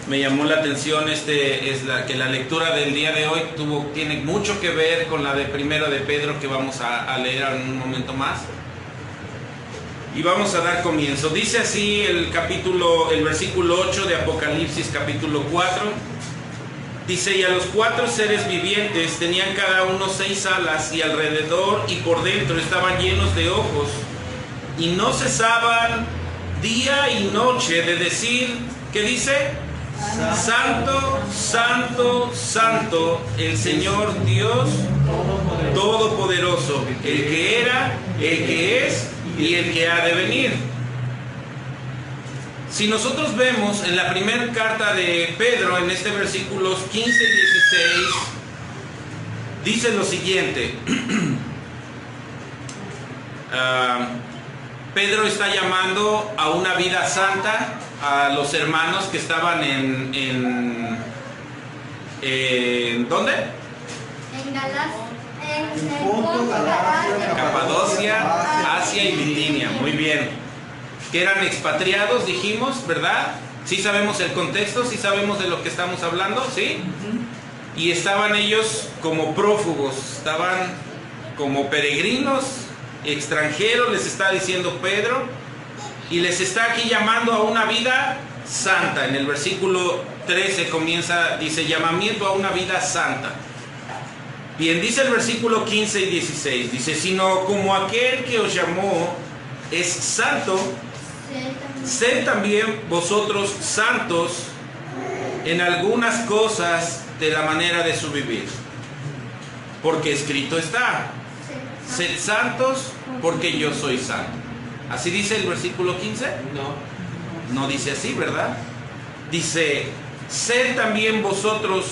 Me llamó la atención que la lectura del día de hoy tiene mucho que ver con la de Primero de Pedro, que vamos a leer en un momento más. Y vamos a dar comienzo. Dice así el versículo 8 de Apocalipsis capítulo 4. Dice: y a los 4 seres vivientes tenían cada uno 6 alas, y alrededor y por dentro estaban llenos de ojos, y no cesaban día y noche de decir, ¿qué dice? Santo, santo, santo, el Señor Dios Todopoderoso, el que era, el que es y el que ha de venir. Si nosotros vemos en la primera carta de Pedro, en este versículos 15 y 16, dice lo siguiente. Pedro está llamando a una vida santa a los hermanos que estaban en ¿dónde? En Capadocia, Asia y Bitinia. Muy bien. Que eran expatriados, dijimos, ¿verdad? Sí sabemos el contexto, sí sabemos de lo que estamos hablando, ¿sí? Y estaban ellos como prófugos, estaban como peregrinos, extranjeros, les está diciendo Pedro, y les está aquí llamando a una vida santa. En el versículo 13 dice, llamamiento a una vida santa. Bien, dice el versículo 15 y 16, dice, sino como aquel que os llamó es santo, sed también vosotros santos en algunas cosas de la manera de su vivir. Porque escrito está, sed santos porque yo soy santo. ¿Así dice el versículo 15? No dice así, ¿verdad? Dice, sed también vosotros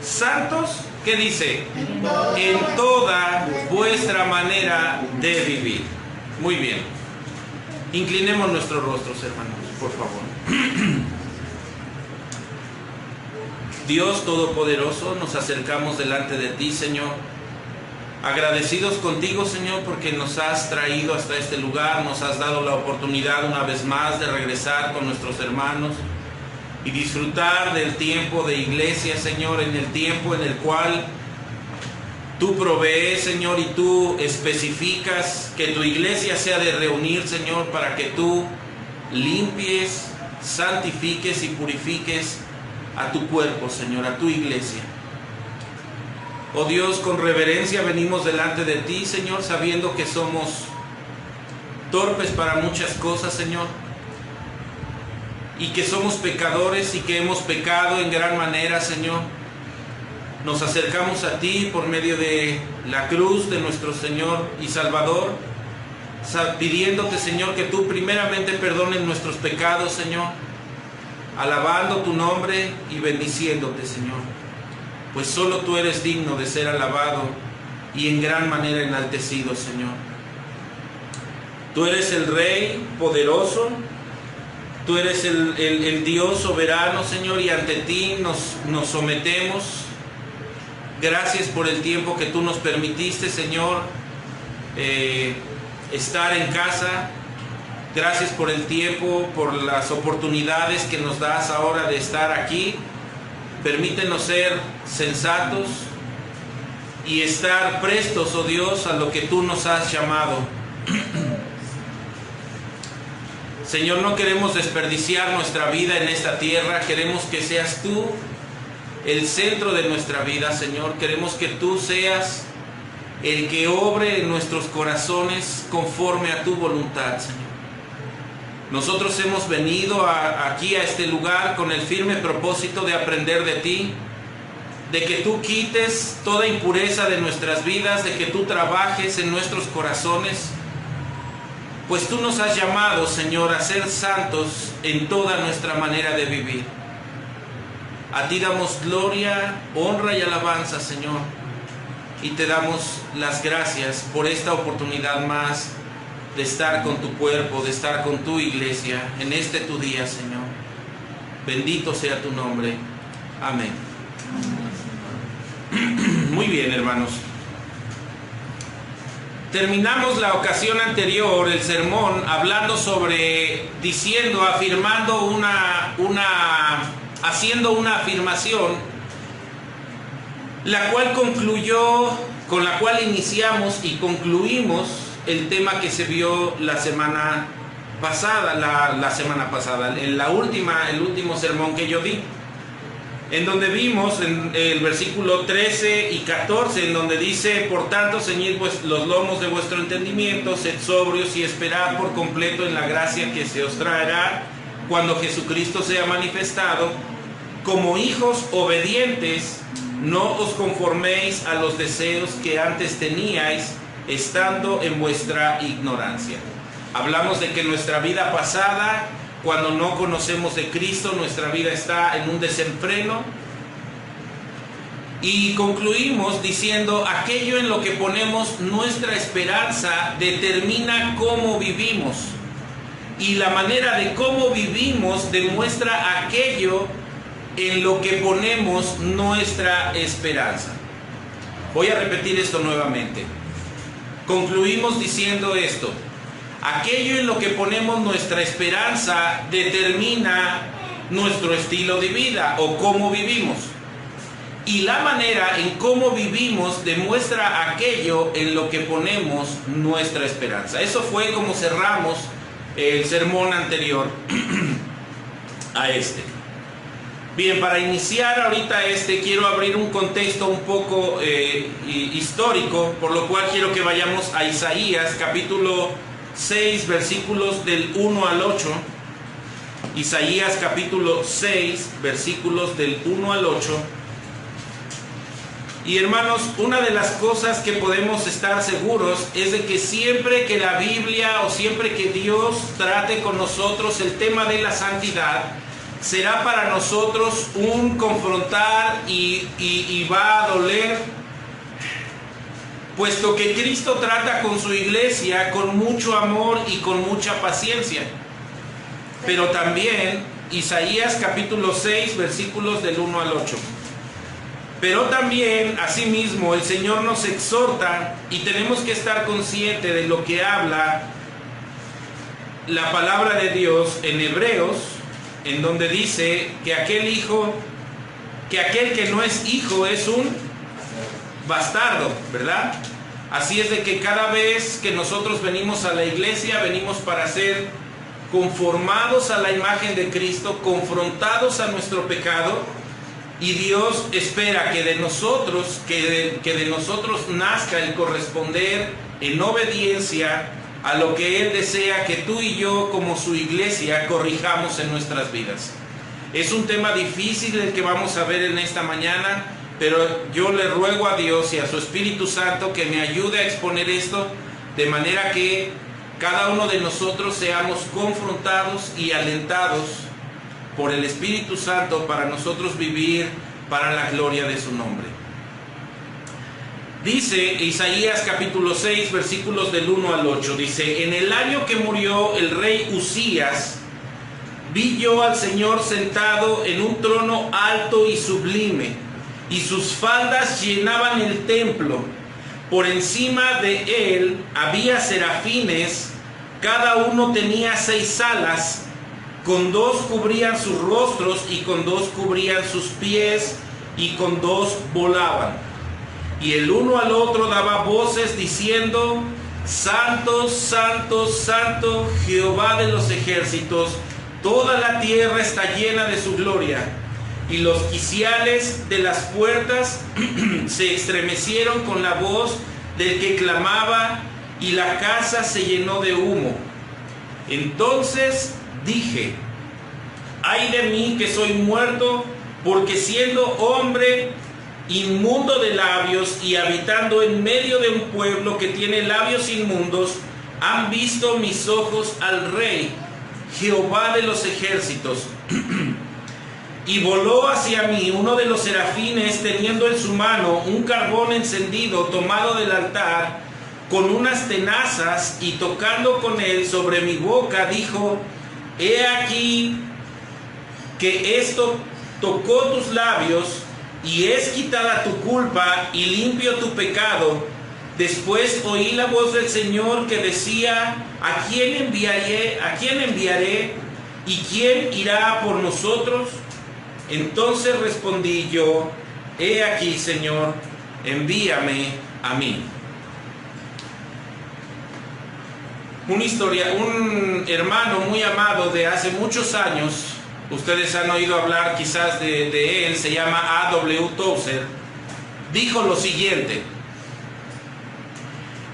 santos, ¿qué dice? En toda vuestra manera de vivir. Muy bien. Inclinemos nuestros rostros, hermanos, por favor. Dios Todopoderoso, nos acercamos delante de ti, Señor. Agradecidos contigo, Señor, porque nos has traído hasta este lugar, nos has dado la oportunidad una vez más de regresar con nuestros hermanos y disfrutar del tiempo de iglesia, Señor, en el tiempo en el cual tú provees, Señor, y tú especificas que tu iglesia sea de reunir, Señor, para que tú limpies, santifiques y purifiques a tu cuerpo, Señor, a tu iglesia. Oh Dios, con reverencia venimos delante de ti, Señor, sabiendo que somos torpes para muchas cosas, Señor, y que somos pecadores y que hemos pecado en gran manera, Señor. Nos acercamos a ti por medio de la cruz de nuestro Señor y Salvador, pidiéndote, Señor, que tú primeramente perdones nuestros pecados, Señor, alabando tu nombre y bendiciéndote, Señor, pues solo tú eres digno de ser alabado y en gran manera enaltecido, Señor. Tú eres el Rey poderoso, tú eres el Dios soberano, Señor, y ante ti nos sometemos. Gracias por el tiempo que tú nos permitiste, Señor, estar en casa. Gracias por el tiempo, por las oportunidades que nos das ahora de estar aquí. Permítenos ser sensatos y estar prestos, oh Dios, a lo que tú nos has llamado. Señor, no queremos desperdiciar nuestra vida en esta tierra. Queremos que seas tú el centro de nuestra vida, Señor. Queremos que tú seas el que obre en nuestros corazones conforme a tu voluntad, Señor. Nosotros hemos venido aquí a este lugar con el firme propósito de aprender de ti, de que tú quites toda impureza de nuestras vidas, de que tú trabajes en nuestros corazones, pues tú nos has llamado, Señor, a ser santos en toda nuestra manera de vivir. A ti damos gloria, honra y alabanza, Señor, y te damos las gracias por esta oportunidad más de estar con tu cuerpo, de estar con tu iglesia en este tu día, Señor. Bendito sea tu nombre. Amén. Muy bien, hermanos. Terminamos la ocasión anterior, el sermón, hablando sobre, haciendo una afirmación, la cual con la cual iniciamos y concluimos el tema que se vio la semana pasada, el último sermón que yo di, en donde vimos en el versículo 13 y 14, en donde dice: por tanto, ceñid los lomos de vuestro entendimiento, sed sobrios y esperad por completo en la gracia que se os traerá cuando Jesucristo sea manifestado. Como hijos obedientes, no os conforméis a los deseos que antes teníais, estando en vuestra ignorancia. Hablamos de que nuestra vida pasada, cuando no conocemos de Cristo, nuestra vida está en un desenfreno. Y concluimos diciendo: aquello en lo que ponemos nuestra esperanza determina cómo vivimos. Y la manera de cómo vivimos demuestra aquello en lo que ponemos nuestra esperanza. Voy a repetir esto nuevamente. Concluimos diciendo esto: aquello en lo que ponemos nuestra esperanza determina nuestro estilo de vida o cómo vivimos. Y la manera en cómo vivimos demuestra aquello en lo que ponemos nuestra esperanza. Eso fue como cerramos el sermón anterior a este. Bien, para iniciar ahorita quiero abrir un contexto un poco histórico, por lo cual quiero que vayamos a Isaías capítulo 6, versículos del 1 al 8. Isaías capítulo 6, versículos del 1 al 8. Y hermanos, una de las cosas que podemos estar seguros es de que siempre que la Biblia o siempre que Dios trate con nosotros el tema de la santidad, será para nosotros un confrontar y va a doler, puesto que Cristo trata con su iglesia con mucho amor y con mucha paciencia. Pero también Isaías capítulo 6, versículos del 1 al 8. Pero también, asimismo, el Señor nos exhorta y tenemos que estar conscientes de lo que habla la palabra de Dios en Hebreos, en donde dice que aquel que no es hijo es un bastardo, ¿verdad? Así es de que cada vez que nosotros venimos a la iglesia, venimos para ser conformados a la imagen de Cristo, confrontados a nuestro pecado. Y Dios espera que de nosotros nazca el corresponder en obediencia a lo que Él desea que tú y yo, como su iglesia, corrijamos en nuestras vidas. Es un tema difícil el que vamos a ver en esta mañana, pero yo le ruego a Dios y a su Espíritu Santo que me ayude a exponer esto, de manera que cada uno de nosotros seamos confrontados y alentados por el Espíritu Santo para nosotros vivir para la gloria de su nombre. Dice Isaías capítulo 6, versículos del 1 al 8, dice: en el año que murió el rey Uzías, vi yo al Señor sentado en un trono alto y sublime, y sus faldas llenaban el templo. Por encima de él había serafines, cada uno tenía 6 alas, con 2 cubrían sus rostros y con 2 cubrían sus pies y con 2 volaban. Y el uno al otro daba voces diciendo: Santo, Santo, Santo, Jehová de los ejércitos, toda la tierra está llena de su gloria. Y los quiciales de las puertas se estremecieron con la voz del que clamaba, y la casa se llenó de humo. Entonces dije: ay de mí que soy muerto, porque siendo hombre inmundo de labios y habitando en medio de un pueblo que tiene labios inmundos, han visto mis ojos al Rey, Jehová de los ejércitos. Y voló hacia mí uno de los serafines, teniendo en su mano un carbón encendido tomado del altar, con unas tenazas, y tocando con él sobre mi boca, dijo: he aquí que esto tocó tus labios, y es quitada tu culpa y limpio tu pecado. Después oí la voz del Señor que decía: ¿A quién enviaré? ¿A quién enviaré? ¿Y quién irá por nosotros? Entonces respondí yo: He aquí, Señor, envíame a mí. Un hermano muy amado de hace muchos años, ustedes han oído hablar quizás de él, se llama A.W. Tozer, dijo lo siguiente: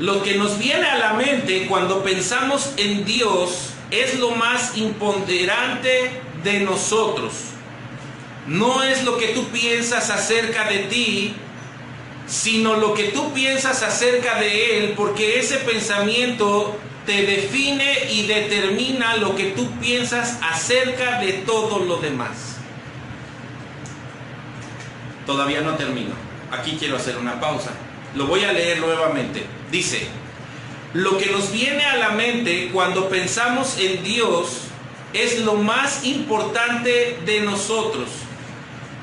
lo que nos viene a la mente cuando pensamos en Dios es lo más imponderante de nosotros. No es lo que tú piensas acerca de ti, sino lo que tú piensas acerca de Él, porque ese pensamiento te define y determina lo que tú piensas acerca de todo lo demás. Todavía no termino. Aquí quiero hacer una pausa. Lo voy a leer nuevamente. Dice: lo que nos viene a la mente cuando pensamos en Dios es lo más importante de nosotros.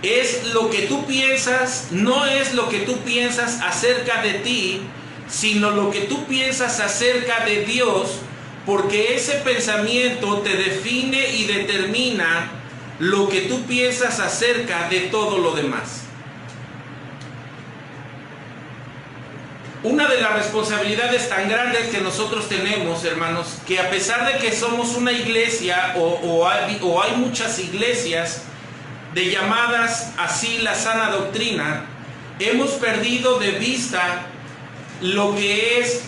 Es lo que tú piensas, no es lo que tú piensas acerca de ti, sino lo que tú piensas acerca de Dios, porque ese pensamiento te define y determina lo que tú piensas acerca de todo lo demás. Una de las responsabilidades tan grandes que nosotros tenemos, hermanos, que a pesar de que somos una iglesia o hay muchas iglesias de llamadas así la sana doctrina, hemos perdido de vista lo que es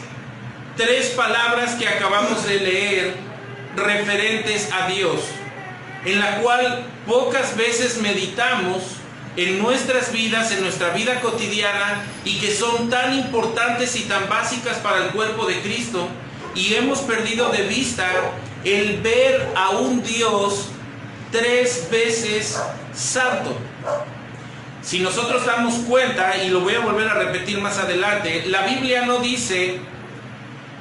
3 palabras que acabamos de leer referentes a Dios, en la cual pocas veces meditamos en nuestras vidas, en nuestra vida cotidiana, y que son tan importantes y tan básicas para el cuerpo de Cristo, y hemos perdido de vista el ver a un Dios 3 veces santo. Si nosotros damos cuenta, y lo voy a volver a repetir más adelante, la Biblia no dice: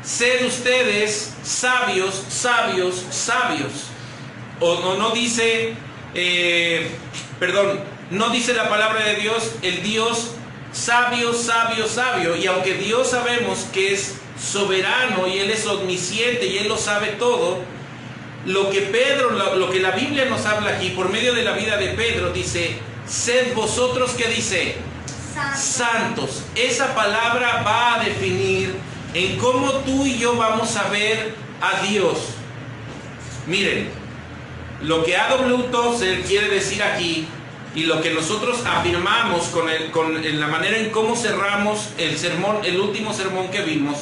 sed ustedes sabios, sabios, sabios. O no dice, no dice la palabra de Dios, el Dios sabio, sabio, sabio. Y aunque Dios sabemos que es soberano y Él es omnisciente y Él lo sabe todo, lo que la Biblia nos habla aquí por medio de la vida de Pedro, dice: sed vosotros, ¿qué dice? Santos. Esa palabra va a definir en cómo tú y yo vamos a ver a Dios. Miren, lo que A.W. Tozer quiere decir aquí, y lo que nosotros afirmamos en la manera en cómo cerramos el sermón, el último sermón que vimos,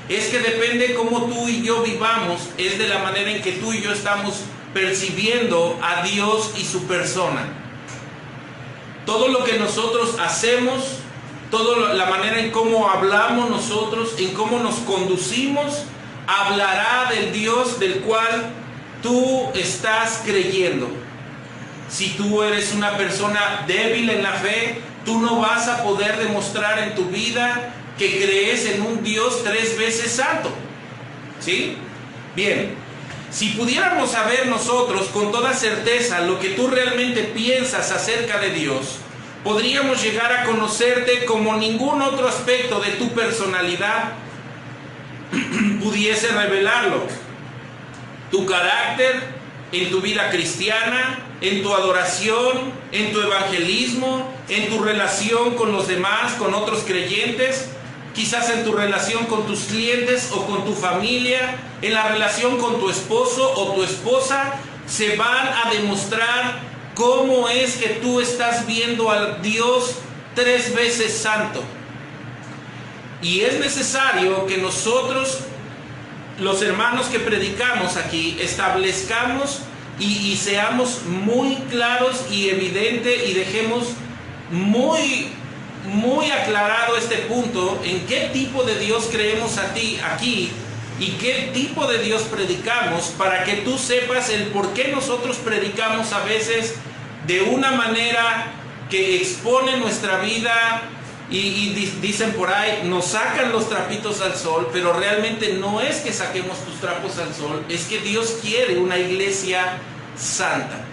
es que depende cómo tú y yo vivamos, es de la manera en que tú y yo estamos percibiendo a Dios y su persona. Todo lo que nosotros hacemos, toda la manera en cómo hablamos nosotros, en cómo nos conducimos, hablará del Dios del cual tú estás creyendo. Si tú eres una persona débil en la fe, tú no vas a poder demostrar en tu vida que crees en un Dios 3 veces santo. ¿Sí? Bien, si pudiéramos saber nosotros con toda certeza lo que tú realmente piensas acerca de Dios, podríamos llegar a conocerte como ningún otro aspecto de tu personalidad pudiese revelarlo. Tu carácter en tu vida cristiana, en tu adoración, en tu evangelismo, en tu relación con los demás, con otros creyentes, quizás en tu relación con tus clientes o con tu familia, en la relación con tu esposo o tu esposa, se van a demostrar cómo es que tú estás viendo al Dios 3 veces santo. Y es necesario que nosotros, los hermanos que predicamos aquí, establezcamos y seamos muy claros y evidentes y dejemos muy aclarado este punto en qué tipo de Dios creemos aquí y qué tipo de Dios predicamos, para que tú sepas el por qué nosotros predicamos a veces de una manera que expone nuestra vida y dicen por ahí, nos sacan los trapitos al sol, pero realmente no es que saquemos tus trapos al sol, es que Dios quiere una iglesia santa.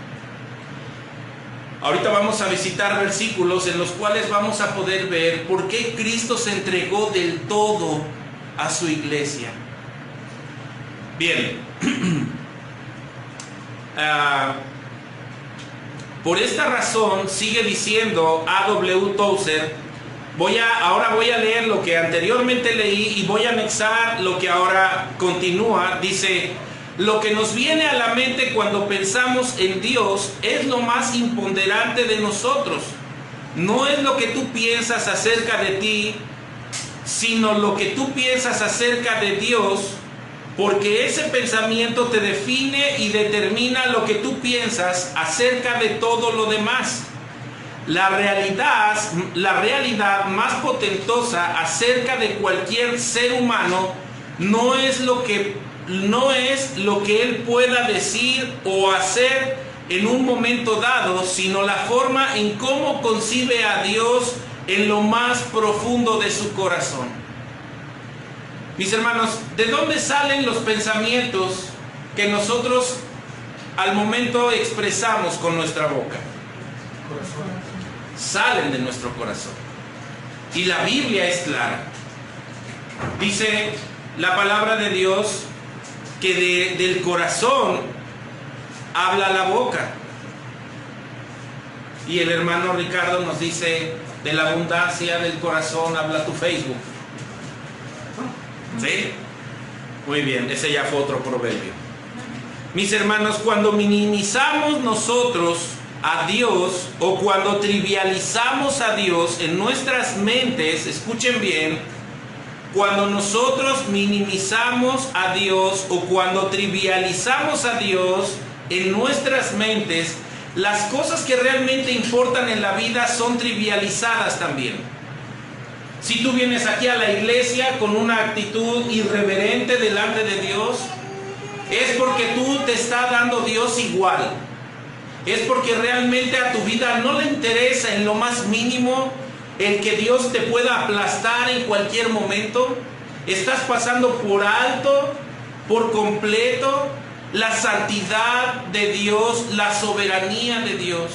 Ahorita vamos a visitar versículos en los cuales vamos a poder ver por qué Cristo se entregó del todo a su iglesia. Bien. Por esta razón, sigue diciendo A.W. Tozer, ahora voy a leer lo que anteriormente leí y voy a anexar lo que ahora continúa. Dice: lo que nos viene a la mente cuando pensamos en Dios es lo más imponderante de nosotros. No es lo que tú piensas acerca de ti, sino lo que tú piensas acerca de Dios, porque ese pensamiento te define y determina lo que tú piensas acerca de todo lo demás. La realidad más potentosa acerca de cualquier ser humano no es lo que él pueda decir o hacer en un momento dado, sino la forma en cómo concibe a Dios en lo más profundo de su corazón. Mis hermanos, ¿de dónde salen los pensamientos que nosotros al momento expresamos con nuestra boca? Salen de nuestro corazón. Y la Biblia es clara. Dice la palabra de Dios que del corazón habla la boca. Y el hermano Ricardo nos dice: de la abundancia del corazón habla tu Facebook. ¿Sí? Muy bien, ese ya fue otro proverbio. Mis hermanos, cuando minimizamos nosotros a Dios o cuando trivializamos a Dios en nuestras mentes, escuchen bien, cuando nosotros minimizamos a Dios o cuando trivializamos a Dios en nuestras mentes, las cosas que realmente importan en la vida son trivializadas también. Si tú vienes aquí a la iglesia con una actitud irreverente delante de Dios, es porque tú te está dando Dios igual. Es porque realmente a tu vida no le interesa en lo más mínimo el que Dios te pueda aplastar en cualquier momento. Estás pasando por alto, por completo, la santidad de Dios, la soberanía de Dios.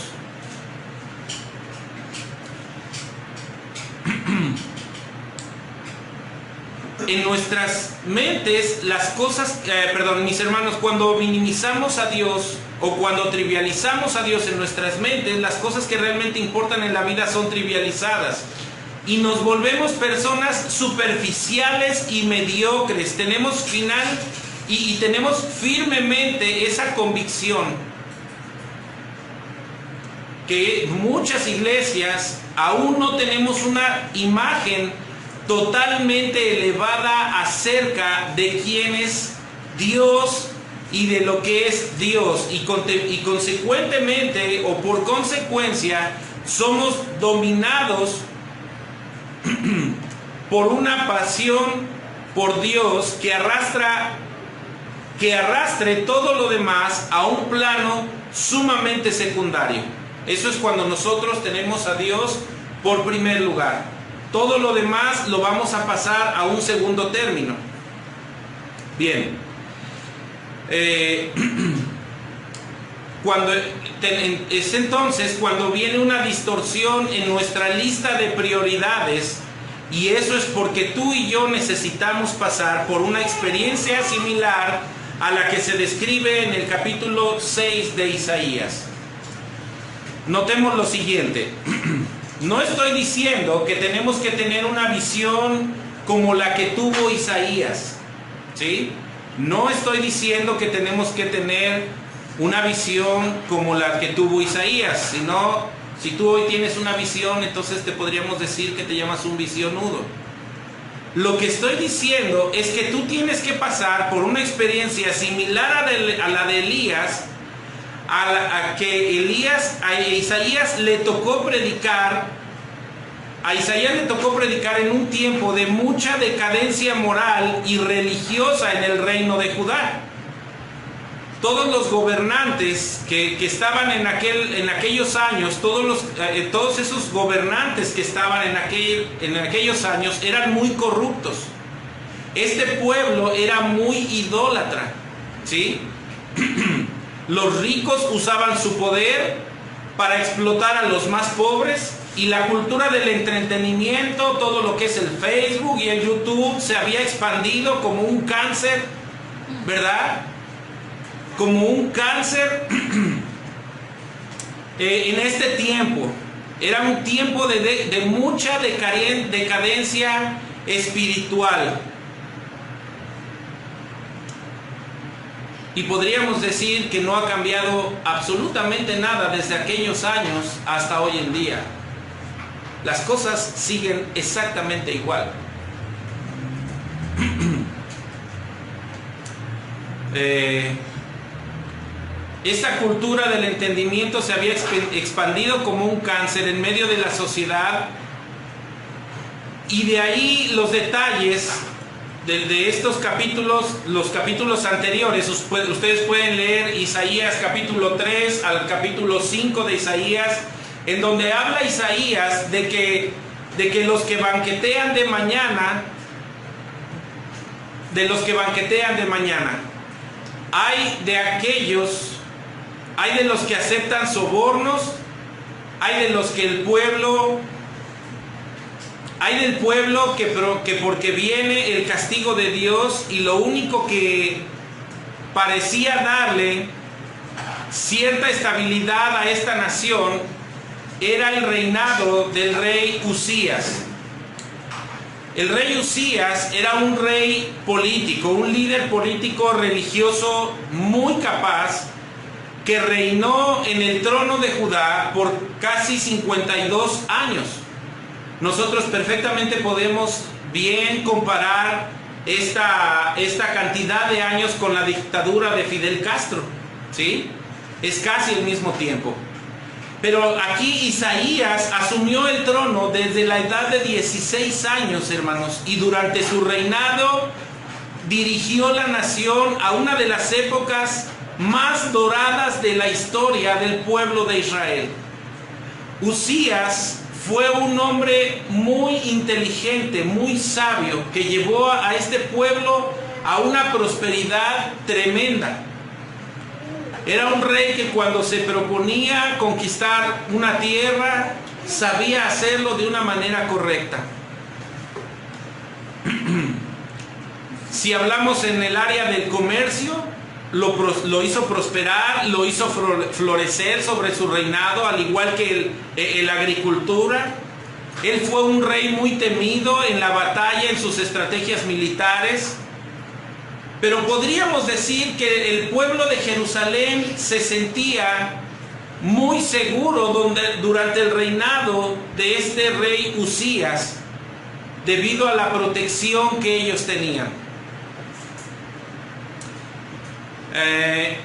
En nuestras mentes, las cosas, mis hermanos, cuando minimizamos a Dios o cuando trivializamos a Dios en nuestras mentes, las cosas que realmente importan en la vida son trivializadas. Y nos volvemos personas superficiales y mediocres. Tenemos tenemos firmemente esa convicción que muchas iglesias aún no tenemos una imagen totalmente elevada acerca de quién es Dios y de lo que es Dios, y consecuentemente o por consecuencia somos dominados por una pasión por Dios que arrastre todo lo demás a un plano sumamente secundario. Eso es cuando nosotros tenemos a Dios por primer lugar. Todo lo demás lo vamos a pasar a un segundo término. Bien. Es entonces cuando viene una distorsión en nuestra lista de prioridades, y eso es porque tú y yo necesitamos pasar por una experiencia similar a la que se describe en el capítulo 6 de Isaías. Notemos lo siguiente. No estoy diciendo que tenemos que tener una visión como la que tuvo Isaías, ¿sí? No estoy diciendo que tenemos que tener una visión como la que tuvo Isaías, sino, si tú hoy tienes una visión, entonces te podríamos decir que te llamas un visionudo. Lo que estoy diciendo es que tú tienes que pasar por una experiencia similar a la de Elías, a Isaías le tocó predicar. A Isaías le tocó predicar en un tiempo de mucha decadencia moral y religiosa en el reino de Judá. Todos los gobernantes que estaban en aquellos años, todos esos gobernantes que estaban en aquellos años eran muy corruptos. Este pueblo era muy idólatra, ¿sí? Los ricos usaban su poder para explotar a los más pobres, y la cultura del entretenimiento, todo lo que es el Facebook y el YouTube, se había expandido como un cáncer, ¿verdad? Como un cáncer en este tiempo. Era un tiempo de mucha decadencia espiritual. Y podríamos decir que no ha cambiado absolutamente nada desde aquellos años hasta hoy en día. Las cosas siguen exactamente igual. Esta cultura del entendimiento se había expandido como un cáncer en medio de la sociedad, y de ahí los detalles de estos capítulos, los capítulos anteriores. Ustedes pueden leer Isaías capítulo 3 al capítulo 5 de Isaías, en donde habla Isaías de que los que banquetean de mañana, hay de los que aceptan sobornos, hay del pueblo que porque viene el castigo de Dios, y lo único que parecía darle cierta estabilidad a esta nación era el reinado del rey Usías. El rey Usías era un rey político, un líder político religioso muy capaz, que reinó en el trono de Judá por casi 52 años. Nosotros perfectamente podemos bien comparar esta cantidad de años con la dictadura de Fidel Castro, ¿sí? Es casi el mismo tiempo. Pero aquí Isaías asumió el trono desde la edad de 16 años, hermanos, y durante su reinado dirigió la nación a una de las épocas más doradas de la historia del pueblo de Israel. Usías fue un hombre muy inteligente, muy sabio, que llevó a este pueblo a una prosperidad tremenda. Era un rey que cuando se proponía conquistar una tierra, sabía hacerlo de una manera correcta. Si hablamos en el área del comercio, lo hizo prosperar, lo hizo florecer sobre su reinado, al igual que la agricultura. Él fue un rey muy temido en la batalla, en sus estrategias militares. Pero podríamos decir que el pueblo de Jerusalén se sentía muy seguro durante el reinado de este rey Usías, debido a la protección que ellos tenían.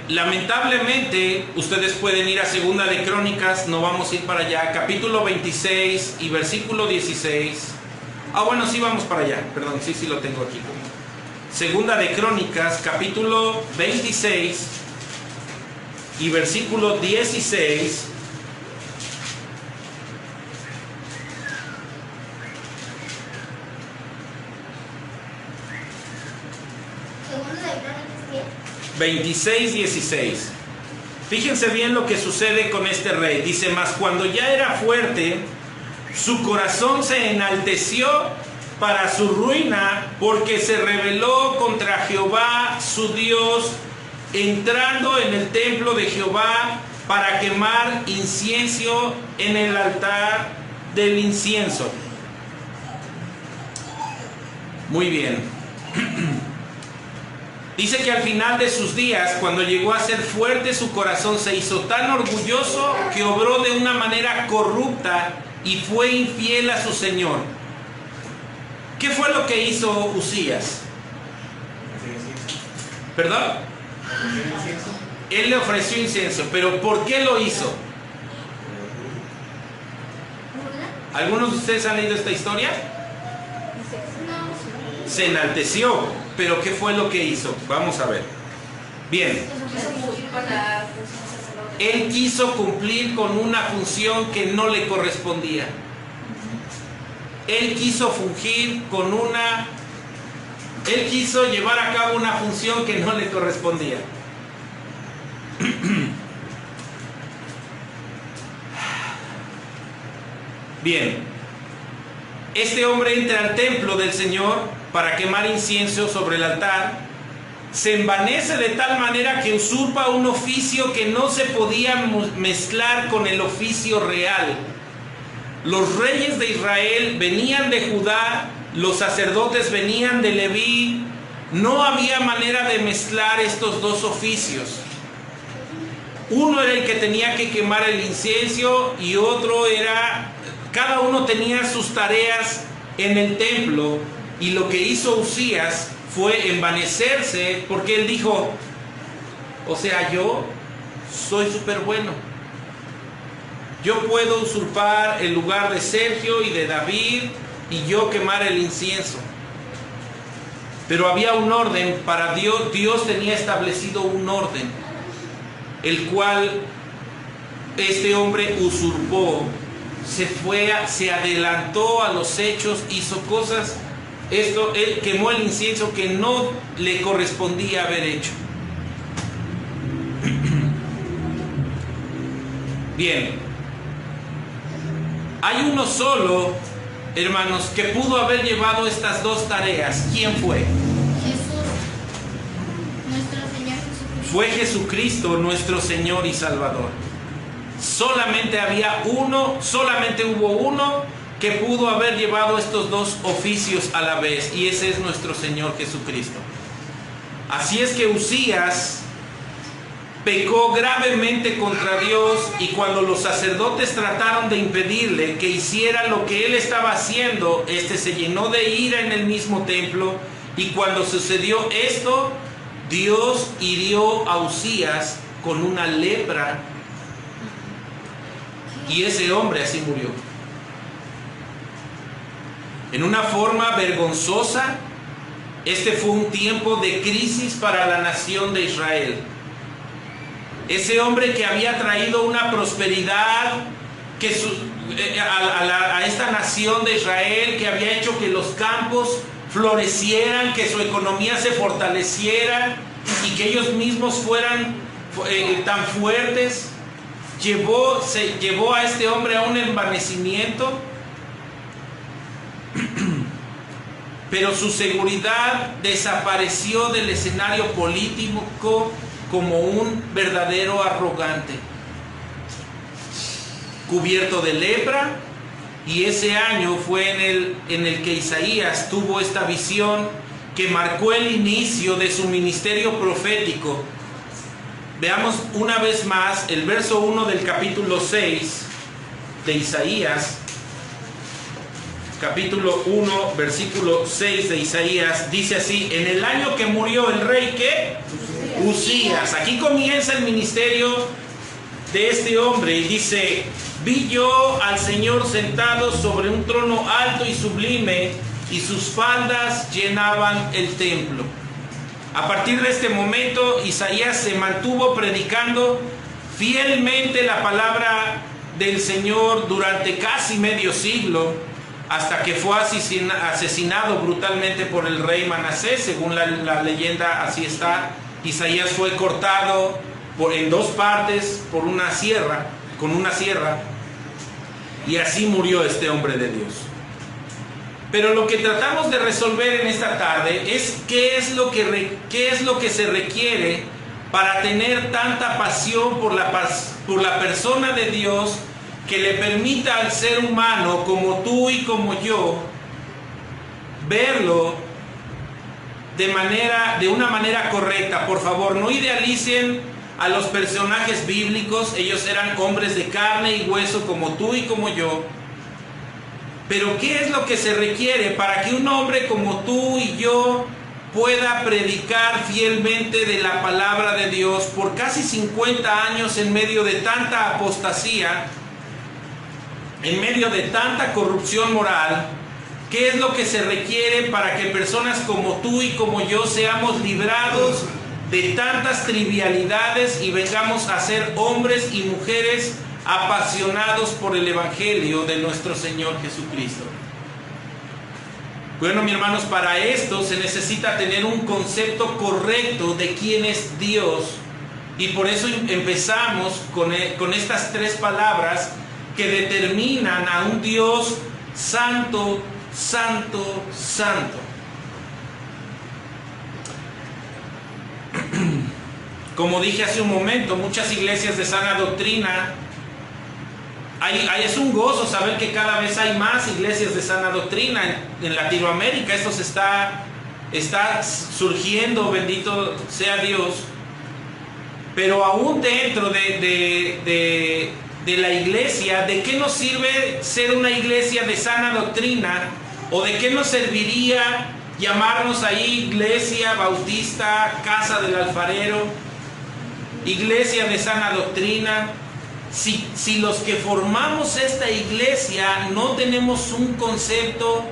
Lamentablemente, ustedes pueden ir a Segunda de Crónicas, no vamos a ir para allá, capítulo 26 y versículo 16. Bueno, sí vamos para allá, perdón, sí lo tengo aquí. Segunda de Crónicas, capítulo 26 y versículo 16. Segunda de Crónicas, ¿qué? 26, 16. Fíjense bien lo que sucede con este rey. Dice: mas cuando ya era fuerte, su corazón se enalteció para su ruina, porque se rebeló contra Jehová su Dios, entrando en el templo de Jehová para quemar incienso en el altar del incienso. Muy bien. Dice que al final de sus días, cuando llegó a ser fuerte, su corazón se hizo tan orgulloso que obró de una manera corrupta y fue infiel a su Señor. ¿Qué fue lo que hizo Usías? ¿Perdón? Él le ofreció incienso, pero ¿por qué lo hizo? ¿Algunos de ustedes han leído esta historia? Se enalteció, pero ¿qué fue lo que hizo? Vamos a ver. Bien. Él quiso cumplir con una función que no le correspondía. Él quiso Él quiso llevar a cabo una función que no le correspondía. Bien, este hombre entra al templo del Señor para quemar incienso sobre el altar, se envanece de tal manera que usurpa un oficio que no se podía mezclar con el oficio real. Los reyes de Israel venían de Judá, los sacerdotes venían de Leví. No había manera de mezclar estos dos oficios. Uno era el que tenía que quemar el incienso y otro era, cada uno tenía sus tareas en el templo. Y lo que hizo Uzías fue envanecerse, porque él dijo, o sea, yo soy súper bueno. Yo puedo usurpar el lugar de Sergio y de David y yo quemar el incienso. Pero había un orden para Dios. Dios tenía establecido un orden, el cual este hombre usurpó, se adelantó a los hechos, hizo cosas. Él quemó el incienso que no le correspondía haber hecho. Bien, hay uno solo, hermanos, que pudo haber llevado estas dos tareas. ¿Quién fue? Jesús, nuestro Señor Jesucristo. Fue Jesucristo, nuestro Señor y Salvador. Solamente hubo uno que pudo haber llevado estos dos oficios a la vez, y ese es nuestro Señor Jesucristo. Así es que Uzías pecó gravemente contra Dios, y cuando los sacerdotes trataron de impedirle que hiciera lo que él estaba haciendo, se llenó de ira en el mismo templo. Y cuando sucedió esto, Dios hirió a Uzías con una lepra, y ese hombre así murió. En una forma vergonzosa. Este fue un tiempo de crisis para la nación de Israel. Ese hombre que había traído una prosperidad a esta nación de Israel, que había hecho que los campos florecieran, que su economía se fortaleciera y que ellos mismos fueran tan fuertes, llevó a este hombre a un envanecimiento. Pero su seguridad desapareció del escenario político como un verdadero arrogante, cubierto de lepra. Y ese año fue en el que Isaías tuvo esta visión que marcó el inicio de su ministerio profético. Veamos una vez más el verso 1 del capítulo 6 de Isaías. Capítulo 1, versículo 6 de Isaías, dice así: en el año que murió el rey, ¿qué? Uzías. Aquí comienza el ministerio de este hombre, y dice: vi yo al Señor sentado sobre un trono alto y sublime, y sus faldas llenaban el templo. A partir de este momento, Isaías se mantuvo predicando fielmente la palabra del Señor durante casi medio siglo, hasta que fue asesinado brutalmente por el rey Manasés. Según la leyenda, así está. Isaías fue cortado en dos partes con una sierra, y así murió este hombre de Dios. Pero lo que tratamos de resolver en esta tarde es qué es lo que se requiere para tener tanta pasión por la persona de Dios, que le permita al ser humano como tú y como yo verlo de una manera correcta. Por favor, no idealicen a los personajes bíblicos. Ellos eran hombres de carne y hueso como tú y como yo. Pero ¿qué es lo que se requiere para que un hombre como tú y yo pueda predicar fielmente de la palabra de Dios por casi 50 años en medio de tanta apostasía, en medio de tanta corrupción moral? ¿Qué es lo que se requiere para que personas como tú y como yo seamos librados de tantas trivialidades y vengamos a ser hombres y mujeres apasionados por el Evangelio de nuestro Señor Jesucristo? Bueno, mis hermanos, para esto se necesita tener un concepto correcto de quién es Dios. Y por eso empezamos con estas tres palabras que determinan a un Dios santo, santo, santo. Como dije hace un momento, muchas iglesias de sana doctrina, es un gozo saber que cada vez hay más iglesias de sana doctrina en Latinoamérica. Esto se está surgiendo, bendito sea Dios. Pero aún dentro de la iglesia, ¿de qué nos sirve ser una iglesia de sana doctrina? ¿O de qué nos serviría llamarnos ahí Iglesia Bautista, Casa del Alfarero, Iglesia de sana doctrina? Si los que formamos esta iglesia no tenemos un concepto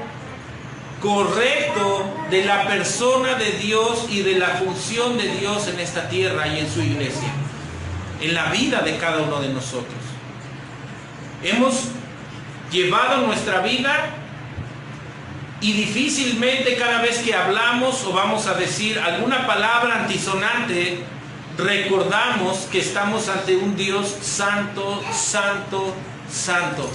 correcto de la persona de Dios y de la función de Dios en esta tierra y en su iglesia, en la vida de cada uno de nosotros. Hemos llevado nuestra vida y difícilmente cada vez que hablamos o vamos a decir alguna palabra antisonante, recordamos que estamos ante un Dios santo, santo, santo.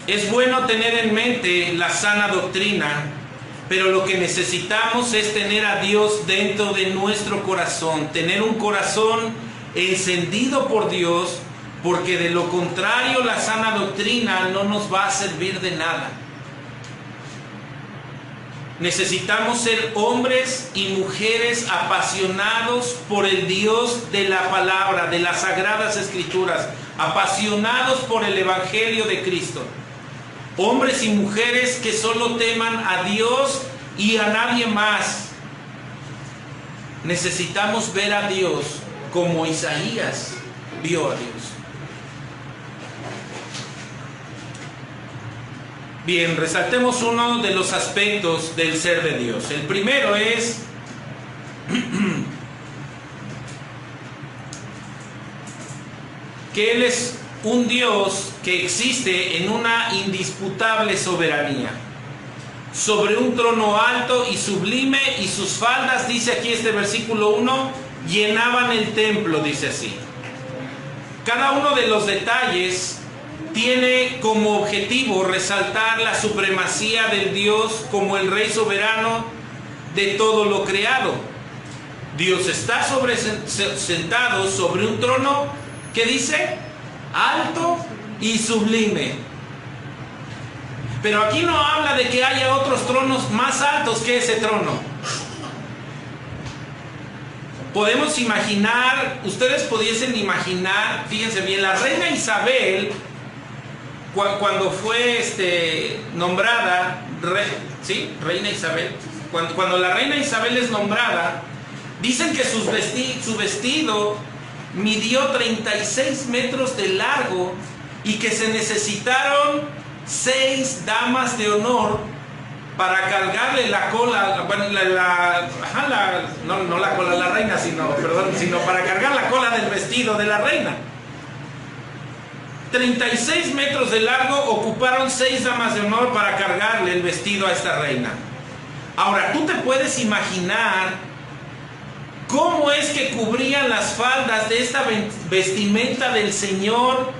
Es bueno tener en mente la sana doctrina, pero lo que necesitamos es tener a Dios dentro de nuestro corazón, tener un corazón encendido por Dios, porque de lo contrario la sana doctrina no nos va a servir de nada. Necesitamos ser hombres y mujeres apasionados por el Dios de la palabra, de las sagradas escrituras, apasionados por el Evangelio de Cristo. Hombres y mujeres que solo teman a Dios y a nadie más. Necesitamos ver a Dios como Isaías vio a Dios. Bien, resaltemos uno de los aspectos del ser de Dios. El primero es que Él es un Dios que existe en una indisputable soberanía, sobre un trono alto y sublime, y sus faldas, dice aquí este versículo 1, llenaban el templo, dice así. Cada uno de los detalles tiene como objetivo resaltar la supremacía del Dios como el Rey soberano de todo lo creado. Dios está sentado sobre un trono, ¿qué dice? Alto y sublime. Pero aquí no habla de que haya otros tronos más altos que ese trono. Podemos imaginar, ustedes pudiesen imaginar, fíjense bien, la reina Isabel, cuando fue nombrada, reina Isabel, cuando la reina Isabel es nombrada, dicen que su vestido midió 36 metros de largo y que se necesitaron 6 damas de honor para cargarle la cola, no la cola de la reina, sino para cargar la cola del vestido de la reina. 36 metros de largo, ocuparon 6 damas de honor para cargarle el vestido a esta reina. Ahora, tú te puedes imaginar ¿cómo es que cubrían las faldas de esta vestimenta del Señor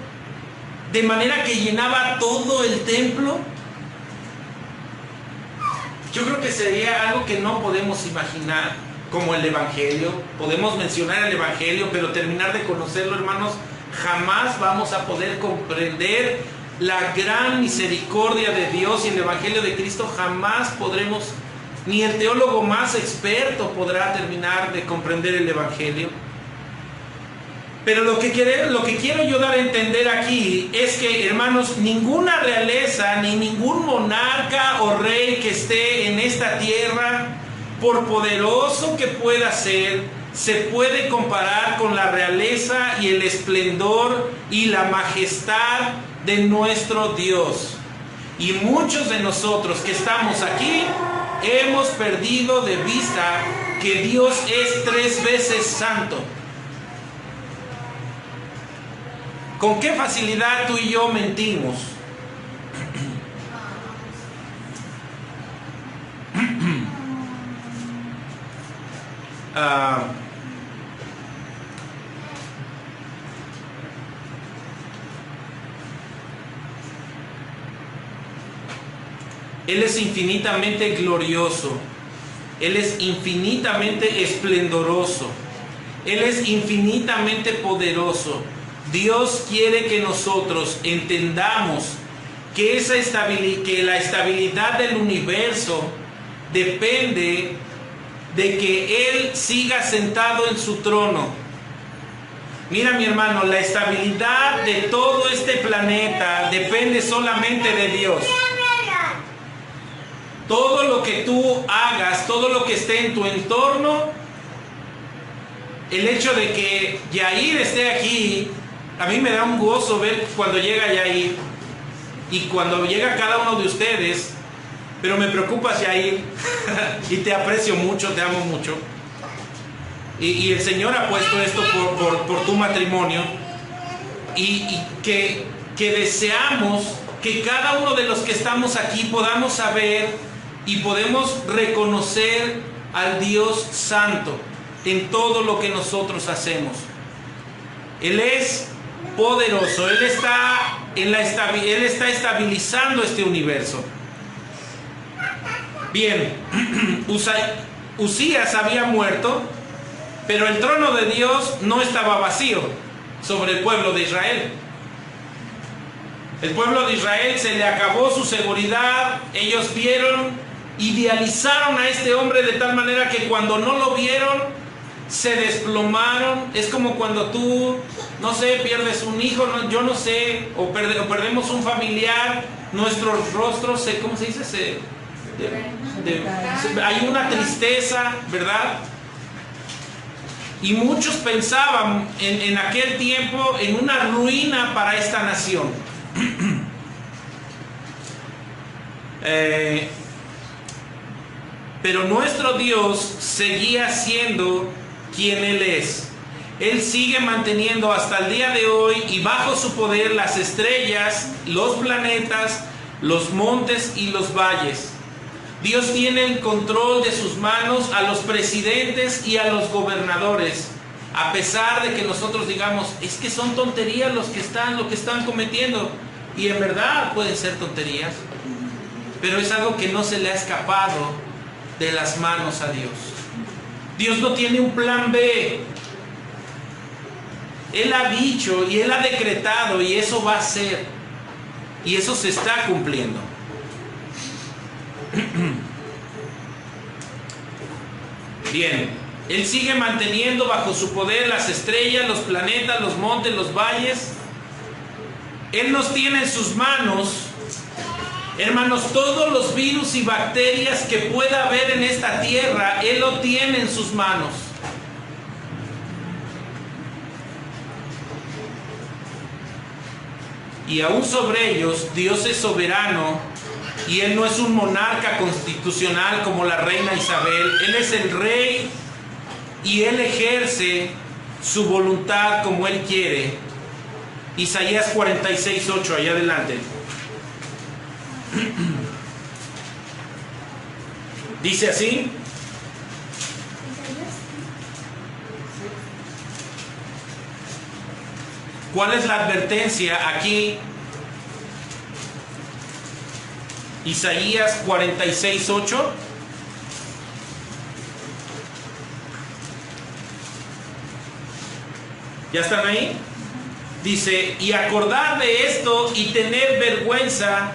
de manera que llenaba todo el templo? Yo creo que sería algo que no podemos imaginar, como el Evangelio. Podemos mencionar el Evangelio, pero terminar de conocerlo, hermanos, jamás vamos a poder comprender la gran misericordia de Dios, y el Evangelio de Cristo jamás podremos. Ni el teólogo más experto podrá terminar de comprender el Evangelio. Pero lo que quiero yo dar a entender aquí es que, hermanos, ninguna realeza, ni ningún monarca o rey que esté en esta tierra, por poderoso que pueda ser, se puede comparar con la realeza y el esplendor y la majestad de nuestro Dios. Y muchos de nosotros que estamos aquí hemos perdido de vista que Dios es 3 veces santo. ¿Con qué facilidad tú y yo mentimos? Él es infinitamente glorioso. Él es infinitamente esplendoroso. Él es infinitamente poderoso. Dios quiere que nosotros entendamos que la estabilidad del universo depende de que Él siga sentado en su trono. Mira, mi hermano, la estabilidad de todo este planeta depende solamente de Dios. Todo lo que tú hagas, todo lo que esté en tu entorno, el hecho de que Yair esté aquí, a mí me da un gozo ver cuando llega Yair y cuando llega cada uno de ustedes, pero me preocupas, Yair, y te aprecio mucho, te amo mucho. Y el Señor ha puesto esto por tu matrimonio, y que deseamos que cada uno de los que estamos aquí podamos saber y podemos reconocer al Dios Santo en todo lo que nosotros hacemos. Él es poderoso, Él está estabilizando este universo. Bien, Usías había muerto, pero el trono de Dios no estaba vacío sobre el pueblo de Israel. El pueblo de Israel se le acabó su seguridad. Ellos idealizaron a este hombre de tal manera que cuando no lo vieron, se desplomaron. Es como cuando tú, no sé, pierdes un hijo, yo no sé, o perdemos un familiar, nuestros rostros ¿cómo se dice? Hay una tristeza, ¿verdad? Y muchos pensaban en aquel tiempo en una ruina para esta nación. Pero nuestro Dios seguía siendo quien Él es. Él sigue manteniendo hasta el día de hoy y bajo su poder las estrellas, los planetas, los montes y los valles. Dios tiene en control de sus manos a los presidentes y a los gobernadores, a pesar de que nosotros digamos, es que son tonterías lo que están cometiendo, y en verdad pueden ser tonterías, pero es algo que no se le ha escapado de las manos a Dios. Dios no tiene un plan B. Él ha dicho y Él ha decretado, y eso va a ser, y eso se está cumpliendo. Bien, Él sigue manteniendo bajo su poder las estrellas, los planetas, los montes, los valles. Él nos tiene en sus manos, hermanos, todos los virus y bacterias que pueda haber en esta tierra. Él lo tiene en sus manos. Y aún sobre ellos, Dios es soberano. Y Él no es un monarca constitucional como la reina Isabel. Él es el rey y Él ejerce su voluntad como Él quiere. Isaías 46:8, allá adelante. Dice así. ¿Cuál es la advertencia aquí? Isaías 46:8. ¿Ya están ahí? Dice, y acordar de esto y tener vergüenza,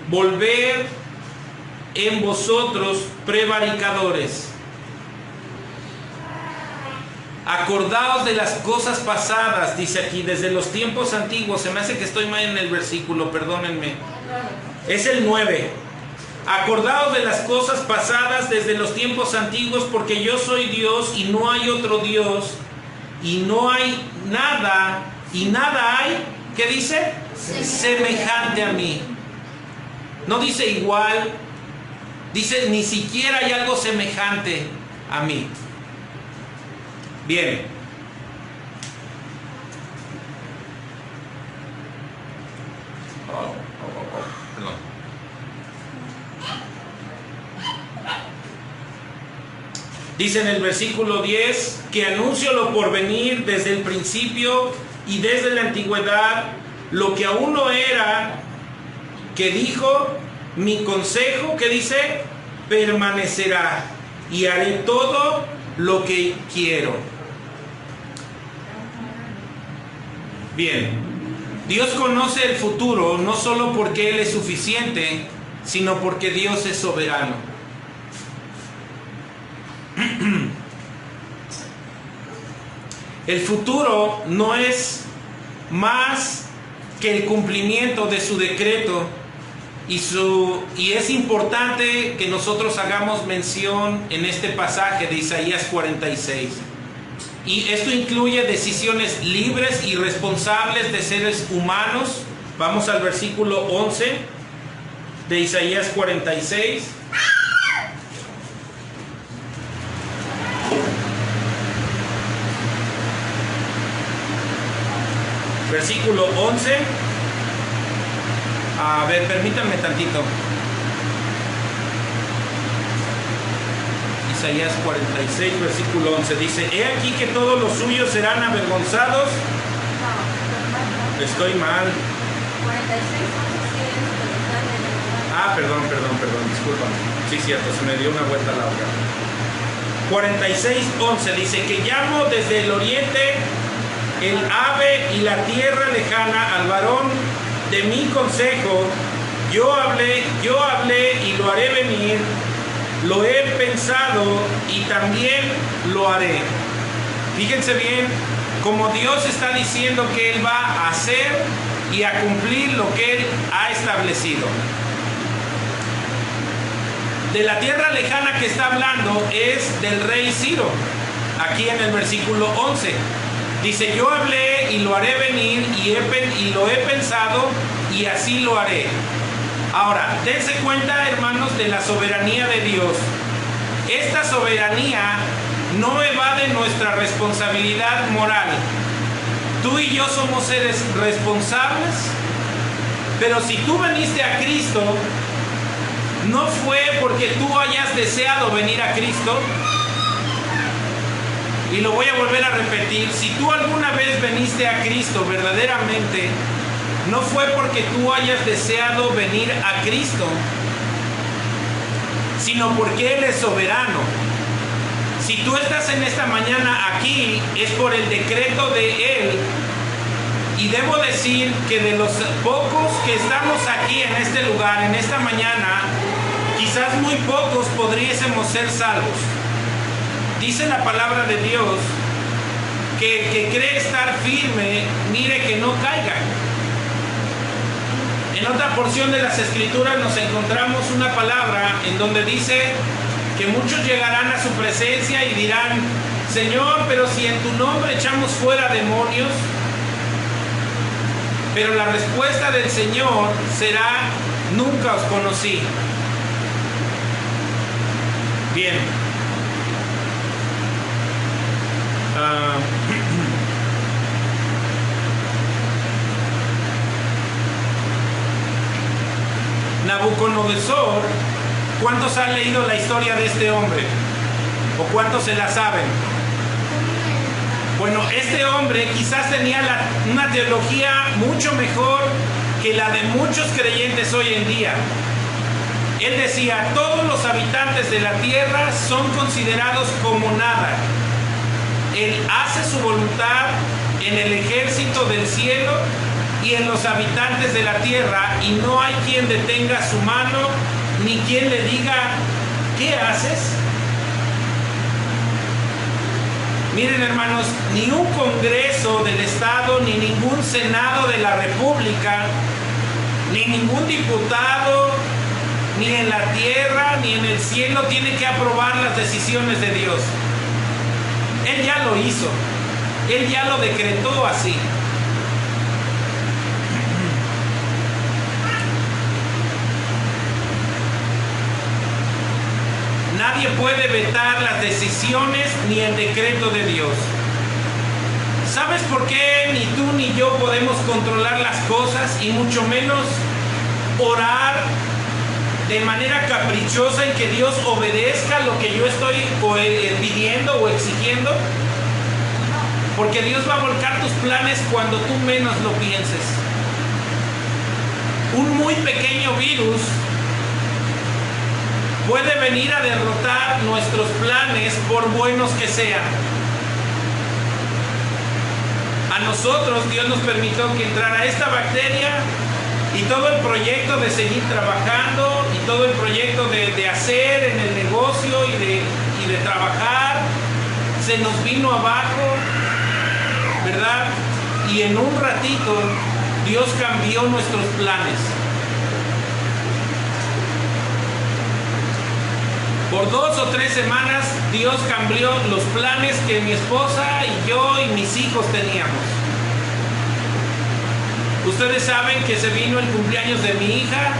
volver en vosotros prevaricadores. Acordaos de las cosas pasadas, dice aquí, desde los tiempos antiguos. Se me hace que estoy mal en el versículo, perdónenme. Es el 9. Acordaos de las cosas pasadas desde los tiempos antiguos, porque yo soy Dios y no hay otro Dios, y no hay nada, y nada hay, ¿qué dice? Semejante a mí. No dice igual, dice ni siquiera hay algo semejante a mí. Bien. Dice en el versículo 10 que anuncio lo por venir desde el principio y desde la antigüedad, lo que aún no era, que dijo, mi consejo, que dice, permanecerá y haré todo lo que quiero. Bien, Dios conoce el futuro no solo porque Él es suficiente, sino porque Dios es soberano. El futuro no es más que el cumplimiento de su decreto y es importante que nosotros hagamos mención en este pasaje de Isaías 46. Y esto incluye decisiones libres y responsables de seres humanos. Vamos al versículo 11 de Isaías 46. Versículo 11. A ver, permítanme tantito. Isaías 46, versículo 11. Dice, he aquí que todos los suyos serán avergonzados. Estoy mal. 46, perdón, discúlpame. Sí, cierto, se me dio una vuelta a la hoja. 46, 11 dice que llamo desde el oriente el ave y la tierra lejana al varón de mi consejo. Yo hablé y lo haré venir. Lo he pensado y también lo haré. Fíjense bien, como Dios está diciendo que Él va a hacer y a cumplir lo que Él ha establecido. De la tierra lejana que está hablando es del rey Ciro, aquí en el versículo 11. Dice, yo hablé y lo haré venir y lo he pensado y así lo haré. Ahora, dense cuenta, hermanos, de la soberanía de Dios. Esta soberanía no evade nuestra responsabilidad moral. Tú y yo somos seres responsables, pero si tú veniste a Cristo, no fue porque tú hayas deseado venir a Cristo. Y lo voy a volver a repetir, si tú alguna vez veniste a Cristo verdaderamente, no fue porque tú hayas deseado venir a Cristo, sino porque Él es soberano. Si tú estás en esta mañana aquí, es por el decreto de Él. Y debo decir que de los pocos que estamos aquí en este lugar, en esta mañana, quizás muy pocos podríamos ser salvos. Dice la palabra de Dios que el que cree estar firme, mire que no caiga. En otra porción de las Escrituras nos encontramos una palabra en donde dice que muchos llegarán a su presencia y dirán, Señor, pero si en tu nombre echamos fuera demonios. Pero la respuesta del Señor será, nunca os conocí. Bien. Nabucodonosor, ¿cuántos han leído la historia de este hombre? ¿O cuántos se la saben? Bueno, este hombre quizás tenía una teología mucho mejor que la de muchos creyentes hoy en día. Él decía, todos los habitantes de la tierra son considerados como nada. Él hace su voluntad en el ejército del cielo y en los habitantes de la tierra, y no hay quien detenga su mano, ni quien le diga, ¿qué haces? Miren, hermanos, ni un congreso del estado, ni ningún senado de la república, ni ningún diputado, ni en la tierra, ni en el cielo, tiene que aprobar las decisiones de Dios. Él ya lo hizo. Él ya lo decretó así. Nadie puede vetar las decisiones ni el decreto de Dios. ¿Sabes por qué ni tú ni yo podemos controlar las cosas y mucho menos orar de manera caprichosa en que Dios obedezca lo que yo estoy pidiendo o exigiendo, porque Dios va a volcar tus planes cuando tú menos lo pienses. Un muy pequeño virus puede venir a derrotar nuestros planes por buenos que sean. A nosotros Dios nos permitió que entrara esta bacteria y todo el proyecto de seguir trabajando y todo el proyecto de hacer en el negocio y de trabajar se nos vino abajo, ¿verdad? Y en un ratito Dios cambió nuestros planes. Por 2 o 3 semanas Dios cambió los planes que mi esposa y yo y mis hijos teníamos. Ustedes saben que se vino el cumpleaños de mi hija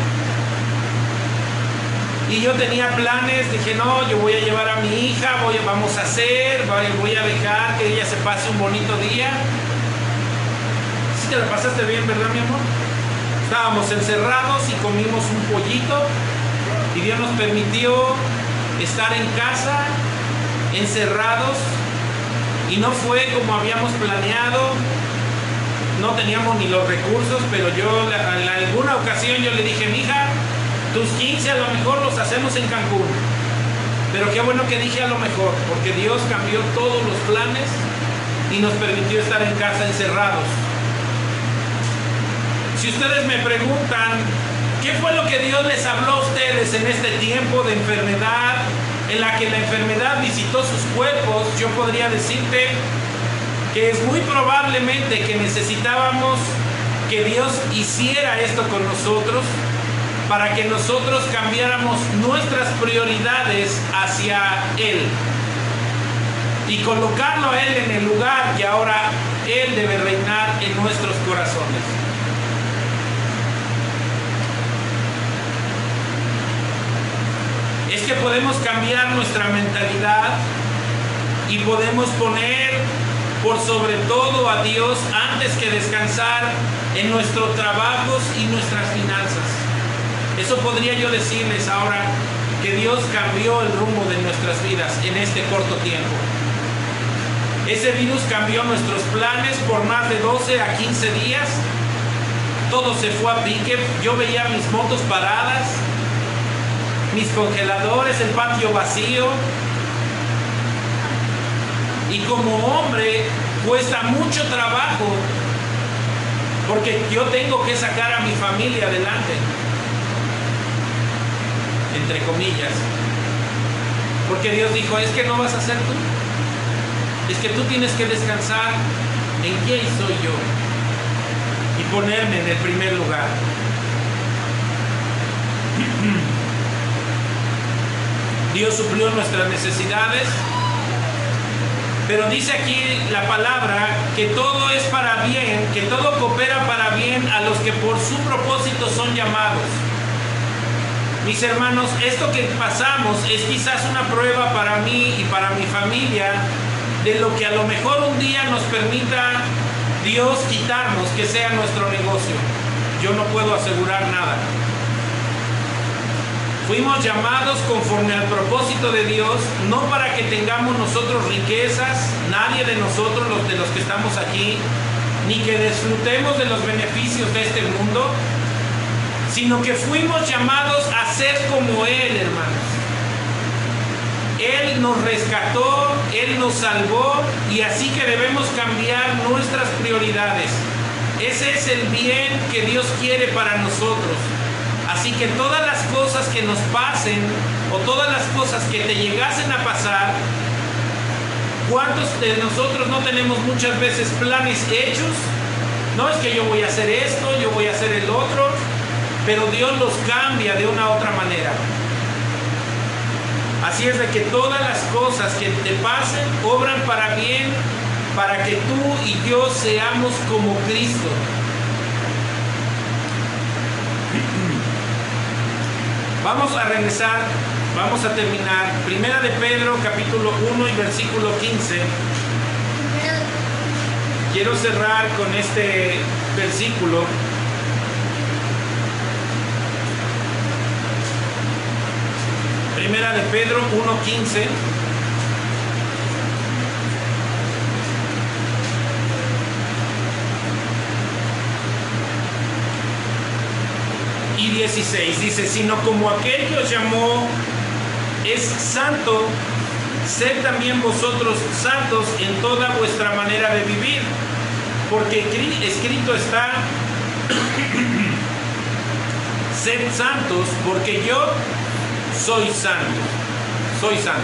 y yo tenía planes. Dije, no, yo voy a llevar a mi hija, vamos a hacer, voy a dejar que ella se pase un bonito día. ¿Sí te la pasaste bien, verdad, mi amor? Estábamos encerrados y comimos un pollito y Dios nos permitió estar en casa, encerrados, y no fue como habíamos planeado. No teníamos ni los recursos, pero yo en alguna ocasión yo le dije, mija, tus 15 a lo mejor los hacemos en Cancún. Pero qué bueno que dije a lo mejor, porque Dios cambió todos los planes y nos permitió estar en casa encerrados. Si ustedes me preguntan, ¿qué fue lo que Dios les habló a ustedes en este tiempo de enfermedad, en la que la enfermedad visitó sus cuerpos? Yo podría decirte que es muy probablemente que necesitábamos que Dios hiciera esto con nosotros para que nosotros cambiáramos nuestras prioridades hacia Él y colocarlo a Él en el lugar que ahora Él debe reinar en nuestros corazones. Es que podemos cambiar nuestra mentalidad y podemos poner por sobre todo a Dios antes que descansar en nuestros trabajos y nuestras finanzas. Eso podría yo decirles ahora, que Dios cambió el rumbo de nuestras vidas en este corto tiempo. Ese virus cambió nuestros planes por más de 12 a 15 días. Todo se fue a pique. Yo veía mis motos paradas, mis congeladores, el patio vacío. Y como hombre cuesta mucho trabajo, porque yo tengo que sacar a mi familia adelante, entre comillas, porque Dios dijo, es que no vas a ser tú, es que tú tienes que descansar en quién soy yo y ponerme en el primer lugar. Dios suplió nuestras necesidades, pero dice aquí la palabra que todo es para bien, que todo coopera para bien a los que por su propósito son llamados. Mis hermanos, esto que pasamos es quizás una prueba para mí y para mi familia de lo que a lo mejor un día nos permita Dios quitarnos, que sea nuestro negocio. Yo no puedo asegurar nada. Fuimos llamados conforme al propósito de Dios, no para que tengamos nosotros riquezas, nadie de nosotros, de los que estamos aquí, ni que disfrutemos de los beneficios de este mundo, sino que fuimos llamados a ser como Él, hermanos. Él nos rescató, Él nos salvó, y así que debemos cambiar nuestras prioridades. Ese es el bien que Dios quiere para nosotros. Así que todas las cosas que nos pasen o todas las cosas que te llegasen a pasar, ¿cuántos de nosotros no tenemos muchas veces planes hechos? No es que yo voy a hacer esto, yo voy a hacer el otro, pero Dios los cambia de una u otra manera. Así es de que todas las cosas que te pasen obran para bien, para que tú y yo seamos como Cristo. Vamos a regresar, vamos a terminar. Primera de Pedro, capítulo 1 y versículo 15. Quiero cerrar con este versículo. Primera de Pedro 1:15. Y 16 dice: sino como aquel que os llamó es santo, sed también vosotros santos en toda vuestra manera de vivir, porque escrito está: sed santos, porque yo soy santo. Soy santo.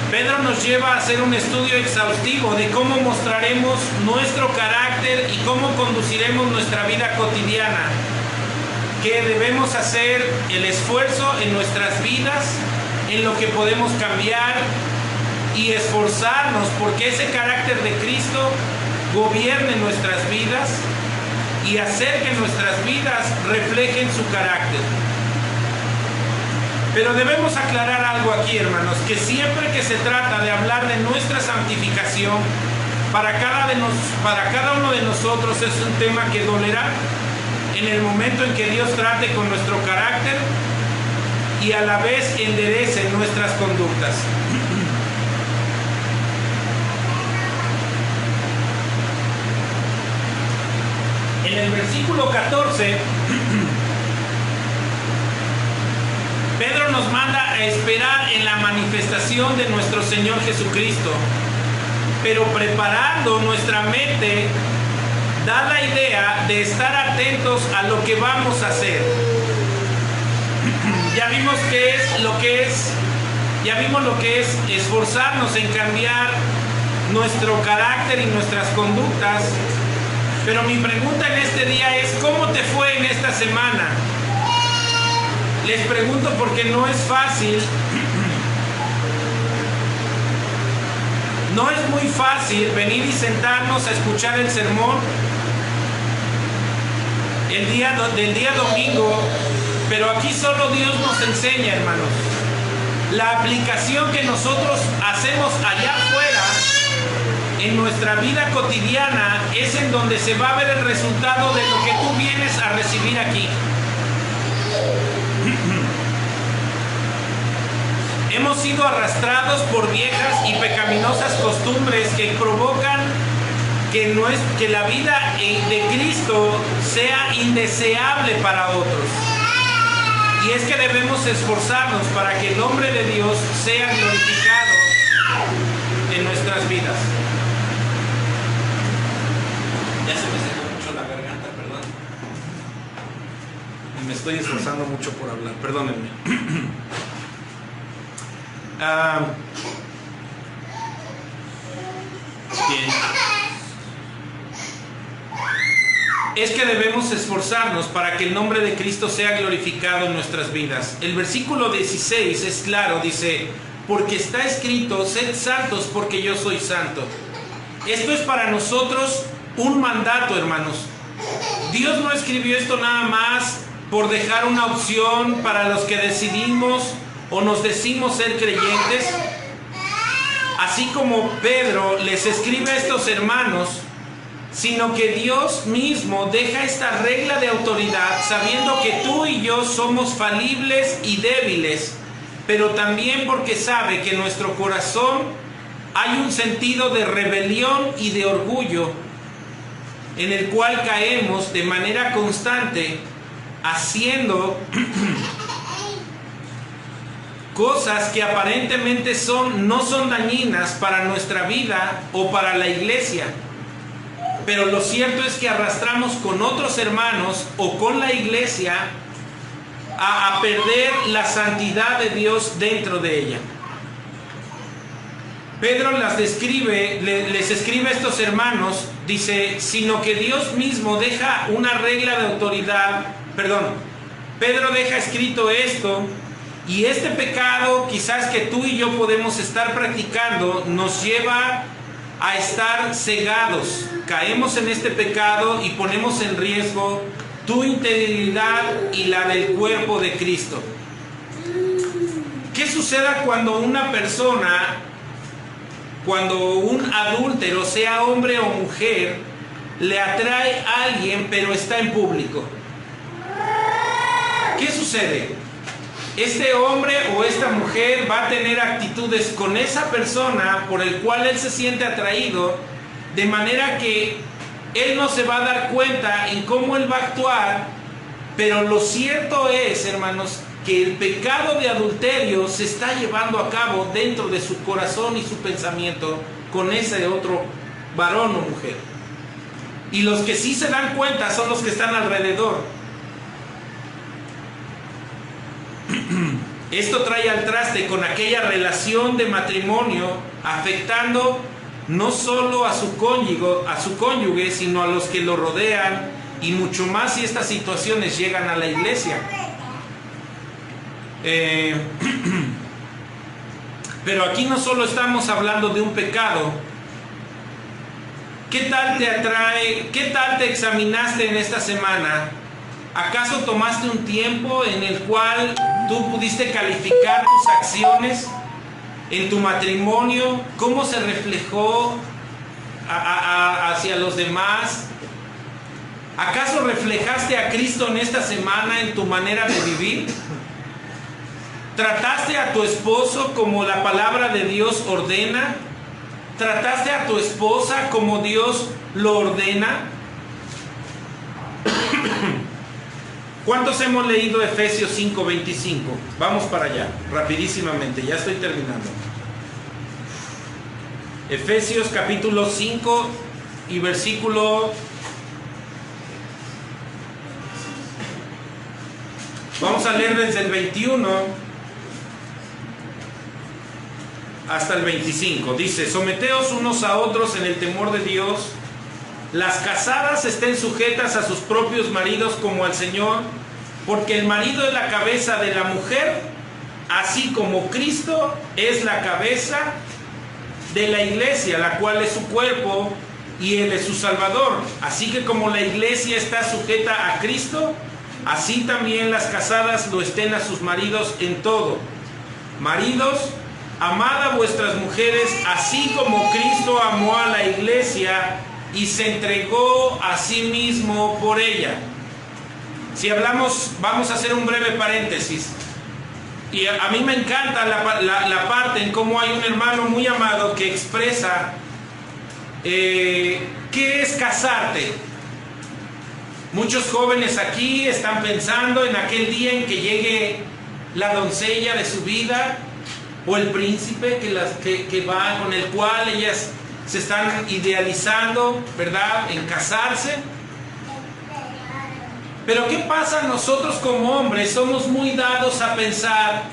Pedro nos lleva a hacer un estudio exhaustivo de cómo mostraremos nuestro carácter y cómo conduciremos nuestra vida cotidiana, que debemos hacer el esfuerzo en nuestras vidas, en lo que podemos cambiar y esforzarnos porque ese carácter de Cristo gobierne nuestras vidas y hacer que nuestras vidas reflejen su carácter. Pero debemos aclarar algo aquí, hermanos, que siempre que se trata de hablar de nuestra santificación, para cada uno de nosotros es un tema que dolerá en el momento en que Dios trate con nuestro carácter y a la vez enderece nuestras conductas. En el versículo 14, Pedro nos manda a esperar en la manifestación de nuestro Señor Jesucristo, pero preparando nuestra mente da la idea de estar atentos a lo que vamos a hacer. Ya vimos lo que es esforzarnos en cambiar nuestro carácter y nuestras conductas. Pero mi pregunta en este día es: ¿cómo te fue en esta semana? Les pregunto porque no es fácil. No es muy fácil venir y sentarnos a escuchar el sermón del día domingo, pero aquí solo Dios nos enseña, hermanos. La aplicación que nosotros hacemos allá afuera en nuestra vida cotidiana es en donde se va a ver el resultado de lo que tú vienes a recibir aquí. Hemos sido arrastrados por viejas y pecaminosas costumbres que provocan que la vida de Cristo sea indeseable para otros. Y es que debemos esforzarnos para que el nombre de Dios sea glorificado en nuestras vidas. Ya se me secó mucho la garganta, perdón. Me estoy esforzando mucho por hablar, perdónenme. Bien. Es que debemos esforzarnos para que el nombre de Cristo sea glorificado en nuestras vidas. El versículo 16 es claro, dice: porque está escrito, sed santos porque yo soy santo. Esto es para nosotros un mandato, hermanos. Dios no escribió esto nada más por dejar una opción para los que decidimos o nos decimos ser creyentes. Así como Pedro les escribe a estos hermanos, sino que Dios mismo deja esta regla de autoridad sabiendo que tú y yo somos falibles y débiles, pero también porque sabe que en nuestro corazón hay un sentido de rebelión y de orgullo en el cual caemos de manera constante haciendo cosas que aparentemente no son dañinas para nuestra vida o para la iglesia. Pero lo cierto es que arrastramos con otros hermanos o con la iglesia a perder la santidad de Dios dentro de ella. Pedro les escribe a estos hermanos, dice, sino que Dios mismo deja una regla de autoridad, Pedro deja escrito esto, y este pecado quizás que tú y yo podemos estar practicando nos lleva a estar cegados. Caemos en este pecado y ponemos en riesgo tu integridad y la del cuerpo de Cristo. ¿Qué sucede cuando un adúltero, sea hombre o mujer, le atrae a alguien pero está en público? ¿Qué sucede? este hombre o esta mujer va a tener actitudes con esa persona por el cual él se siente atraído, de manera que él no se va a dar cuenta en cómo él va a actuar, pero lo cierto es, hermanos, que el pecado de adulterio se está llevando a cabo dentro de su corazón y su pensamiento con ese otro varón o mujer. Y los que sí se dan cuenta son los que están alrededor. Esto trae al traste con aquella relación de matrimonio, afectando no solo a su cónyuge, sino a los que lo rodean, y mucho más si estas situaciones llegan a la iglesia. Pero aquí no solo estamos hablando de un pecado. ¿Qué tal te atrae? ¿Qué tal te examinaste en esta semana? ¿Acaso tomaste un tiempo en el cual tú pudiste calificar tus acciones en tu matrimonio? ¿Cómo se reflejó hacia los demás? ¿Acaso reflejaste a Cristo en esta semana en tu manera de vivir? ¿Trataste a tu esposo como la palabra de Dios ordena? ¿Trataste a tu esposa como Dios lo ordena? ¿Cuántos hemos leído Efesios 5:25? Vamos para allá, rapidísimamente, ya estoy terminando. Efesios capítulo 5 y versículo... Vamos a leer desde el 21 hasta el 25. Dice: someteos unos a otros en el temor de Dios. Las casadas estén sujetas a sus propios maridos como al Señor, porque el marido es la cabeza de la mujer, así como Cristo es la cabeza de la iglesia, la cual es su cuerpo y Él es su Salvador. Así que como la iglesia está sujeta a Cristo, así también las casadas lo estén a sus maridos en todo. Maridos, amad a vuestras mujeres, así como Cristo amó a la iglesia y se entregó a sí mismo por ella. Si hablamos, vamos a hacer un breve paréntesis. Y a mí me encanta la parte en cómo hay un hermano muy amado que expresa ¿qué es casarte? Muchos jóvenes aquí están pensando en aquel día en que llegue la doncella de su vida o el príncipe que va, con el cual ellas se están idealizando, ¿verdad?, en casarse. Pero ¿qué pasa? Nosotros como hombres somos muy dados a pensar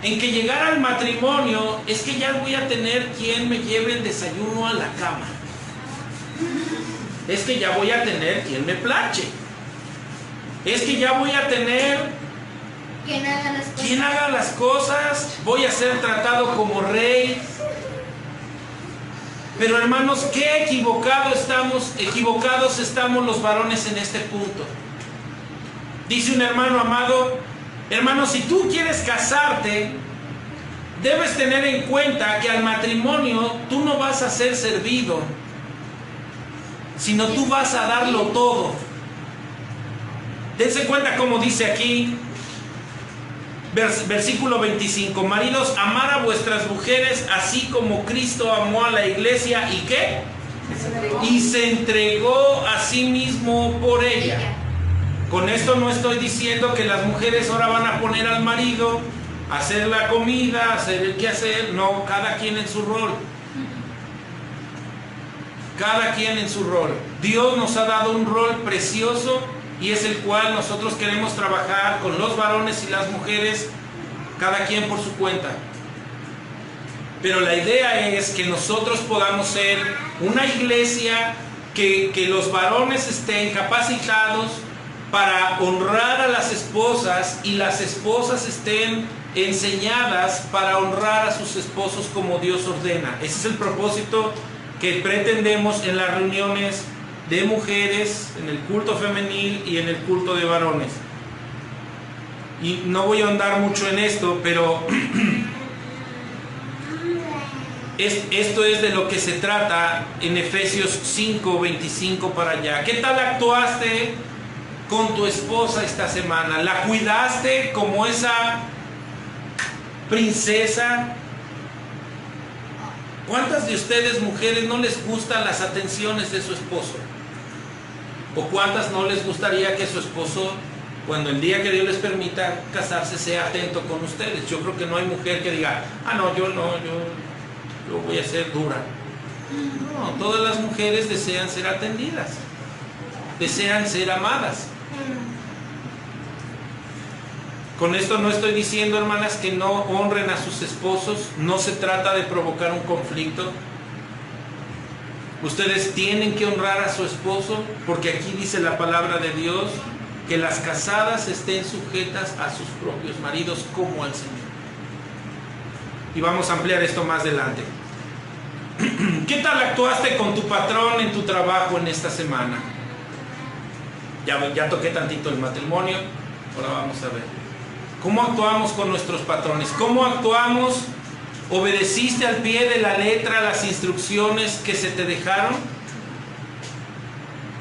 en que llegar al matrimonio es que ya voy a tener quien me lleve el desayuno a la cama. Es que ya voy a tener quien me planche. Es que ya voy a tener quien haga las cosas. Voy a ser tratado como rey. Pero hermanos, qué equivocados estamos los varones en este punto. Dice un hermano amado: hermano, si tú quieres casarte, debes tener en cuenta que al matrimonio tú no vas a ser servido, sino tú vas a darlo todo. Dense cuenta como dice aquí, versículo 25: maridos, amad a vuestras mujeres así como Cristo amó a la iglesia. ¿Y qué? Y se entregó a sí mismo por ella. Con esto no estoy diciendo que las mujeres ahora van a poner al marido a hacer la comida, a hacer el quehacer. No, cada quien en su rol. Cada quien en su rol. Dios nos ha dado un rol precioso, y es el cual nosotros queremos trabajar con los varones y las mujeres, cada quien por su cuenta. Pero la idea es que nosotros podamos ser una iglesia que los varones estén capacitados para honrar a las esposas, y las esposas estén enseñadas para honrar a sus esposos como Dios ordena. Ese es el propósito que pretendemos en las reuniones de mujeres, en el culto femenil y en el culto de varones. Y no voy a ahondar mucho en esto, pero esto es de lo que se trata en Efesios 5, 25 para allá. ¿Qué tal actuaste con tu esposa esta semana? ¿La cuidaste como esa princesa. ¿Cuántas de ustedes, mujeres, no les gustan las atenciones de su esposo? ¿O cuántas no les gustaría que su esposo, cuando el día que Dios les permita casarse, sea atento con ustedes? Yo creo que no hay mujer que diga, yo voy a ser dura. No, todas las mujeres desean ser atendidas, desean ser amadas. Con esto no estoy diciendo, hermanas, que no honren a sus esposos. No se trata de provocar un conflicto. Ustedes tienen que honrar a su esposo, porque aquí dice la palabra de Dios que las casadas estén sujetas a sus propios maridos como al Señor. Y vamos a ampliar esto más adelante. ¿Qué tal actuaste con tu patrón en tu trabajo en esta semana? Ya toqué tantito el matrimonio, ahora vamos a ver. ¿Cómo actuamos con nuestros patrones? ¿Cómo actuamos? ¿Obedeciste al pie de la letra las instrucciones que se te dejaron?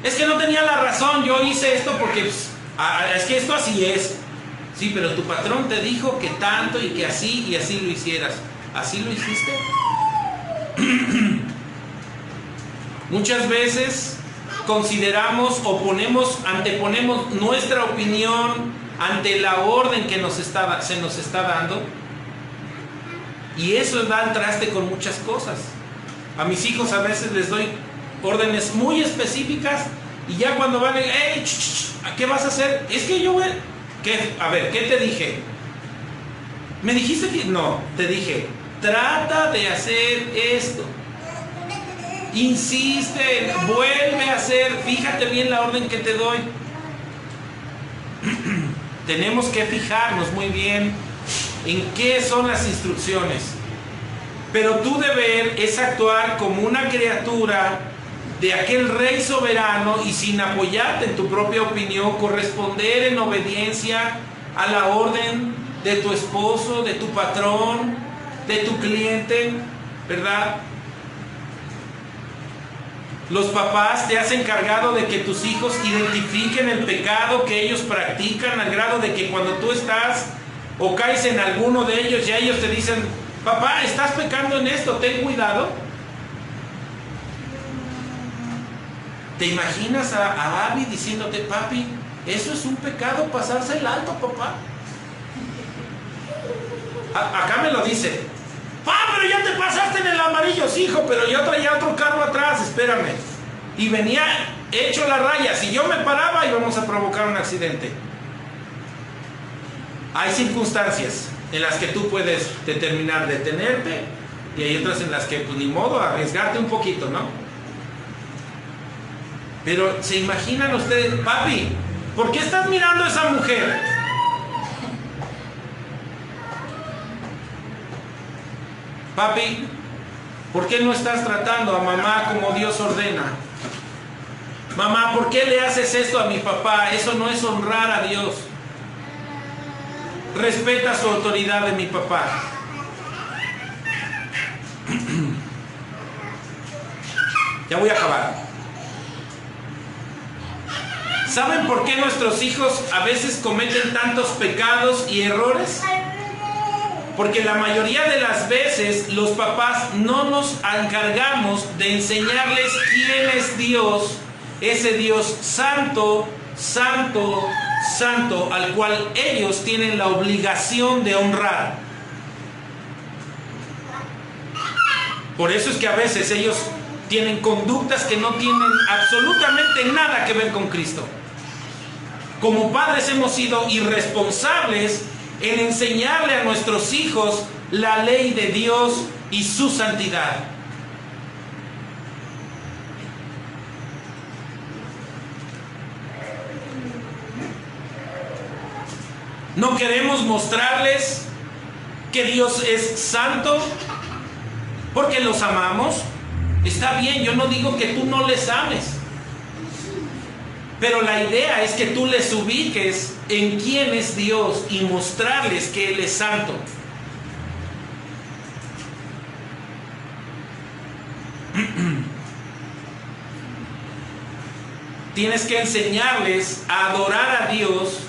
Es que no tenía la razón, yo hice esto porque es que esto así es. Sí, pero tu patrón te dijo que tanto y que así y así lo hicieras. ¿Así lo hiciste? Muchas veces consideramos o anteponemos nuestra opinión ante la orden que se nos está dando, y eso da al traste con muchas cosas. A mis hijos a veces les doy órdenes muy específicas y ya cuando van, hey, ¿qué vas a hacer? Es que yo voy, a ver, ¿qué te dije? ¿Me dijiste que no? Te dije, trata de hacer esto, insiste, vuelve a hacer, fíjate bien la orden que te doy. Tenemos que fijarnos muy bien en qué son las instrucciones. Pero tu deber es actuar como una criatura de aquel Rey soberano y sin apoyarte en tu propia opinión, corresponder en obediencia a la orden de tu esposo, de tu patrón, de tu cliente, ¿verdad? Los papás te has encargado de que tus hijos identifiquen el pecado que ellos practican, al grado de que cuando tú estás o caes en alguno de ellos, ya ellos te dicen, papá, estás pecando en esto, ten cuidado. ¿Te imaginas a Abby diciéndote, papi, eso es un pecado, pasarse el alto, papá? Acá me lo dice, pero ya te pasaste en el amarillo, sí, hijo, pero yo traía otro carro atrás, espérame. Y venía hecho la raya, si yo me paraba íbamos a provocar un accidente. Hay circunstancias en las que tú puedes determinar detenerte y hay otras en las que, pues ni modo, arriesgarte un poquito, ¿no? Pero ¿se imaginan ustedes, papi, por qué estás mirando a esa mujer? Papi, ¿por qué no estás tratando a mamá como Dios ordena? Mamá, ¿por qué le haces esto a mi papá? Eso no es honrar a Dios. Respeta su autoridad de mi papá. Ya voy a acabar. ¿Saben por qué nuestros hijos a veces cometen tantos pecados y errores? Porque la mayoría de las veces los papás no nos encargamos de enseñarles quién es Dios, ese Dios santo, santo, santo, al cual ellos tienen la obligación de honrar. Por eso es que a veces ellos tienen conductas que no tienen absolutamente nada que ver con Cristo. Como padres hemos sido irresponsables en enseñarle a nuestros hijos la ley de Dios y su santidad. No queremos mostrarles que Dios es santo porque los amamos. Está bien, yo no digo que tú no les ames, pero la idea es que tú les ubiques en quién es Dios y mostrarles que Él es santo. Tienes que enseñarles a adorar a Dios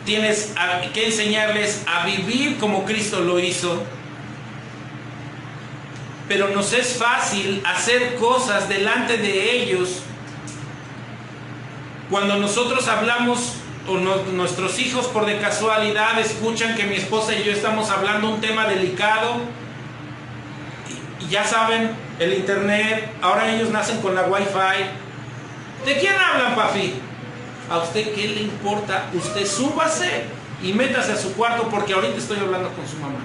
tienes que enseñarles a vivir como Cristo lo hizo. Pero nos es fácil hacer cosas delante de ellos. Cuando nosotros hablamos, o nuestros hijos por de casualidad escuchan que mi esposa y yo estamos hablando un tema delicado, y ya saben, el internet, ahora ellos nacen con la Wi-Fi. ¿De quién hablan, papi? ¿A usted qué le importa? Usted súbase y métase a su cuarto porque ahorita estoy hablando con su mamá.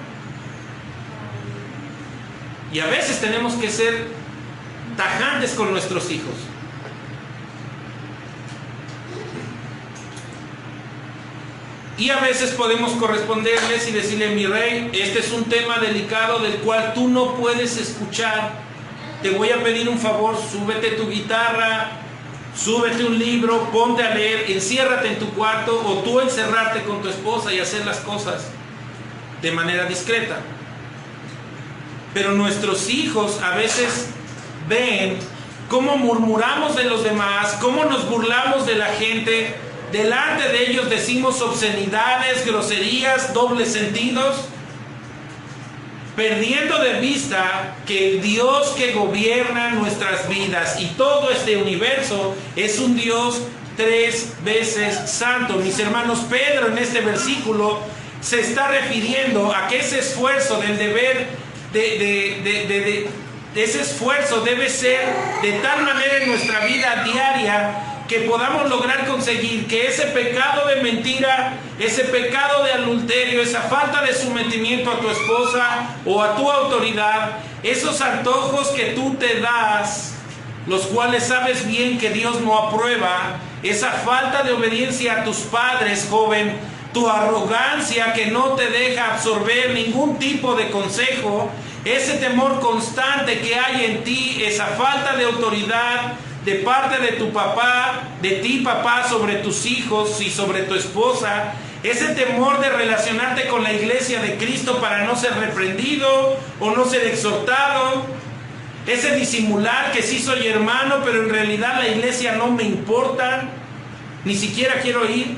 Y a veces tenemos que ser tajantes con nuestros hijos. Y a veces podemos corresponderles y decirle: mi rey, este es un tema delicado del cual tú no puedes escuchar. Te voy a pedir un favor, súbete tu guitarra, súbete un libro, ponte a leer, enciérrate en tu cuarto, o tú encerrarte con tu esposa y hacer las cosas de manera discreta. Pero nuestros hijos a veces ven cómo murmuramos de los demás, cómo nos burlamos de la gente. Delante de ellos decimos obscenidades, groserías, dobles sentidos, perdiendo de vista que el Dios que gobierna nuestras vidas y todo este universo es un Dios 3 veces santo. Mis hermanos, Pedro en este versículo se está refiriendo a que ese esfuerzo del deber ese esfuerzo debe ser de tal manera en nuestra vida diaria que podamos lograr conseguir que ese pecado de mentira, ese pecado de adulterio, esa falta de sometimiento a tu esposa o a tu autoridad, esos antojos que tú te das, los cuales sabes bien que Dios no aprueba, esa falta de obediencia a tus padres, joven, tu arrogancia que no te deja absorber ningún tipo de consejo, ese temor constante que hay en ti, esa falta de autoridad de parte de tu papá, de ti papá, sobre tus hijos y sobre tu esposa, ese temor de relacionarte con la iglesia de Cristo para no ser reprendido o no ser exhortado, ese disimular que sí soy hermano, pero en realidad la iglesia no me importa, ni siquiera quiero ir.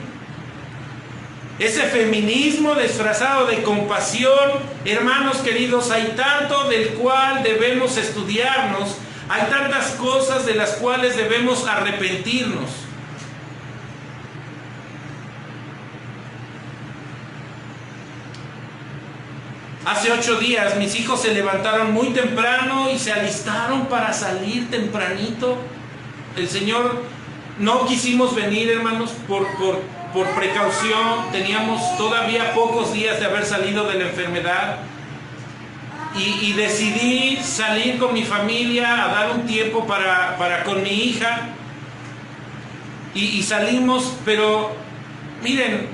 Ese feminismo disfrazado de compasión, hermanos queridos, hay tanto del cual debemos estudiarnos, hay tantas cosas de las cuales debemos arrepentirnos. Hace 8 días mis hijos se levantaron muy temprano y se alistaron para salir tempranito. El Señor, no quisimos venir, hermanos, por precaución. Teníamos todavía pocos días de haber salido de la enfermedad. Y decidí salir con mi familia a dar un tiempo para con mi hija. Y salimos, pero miren,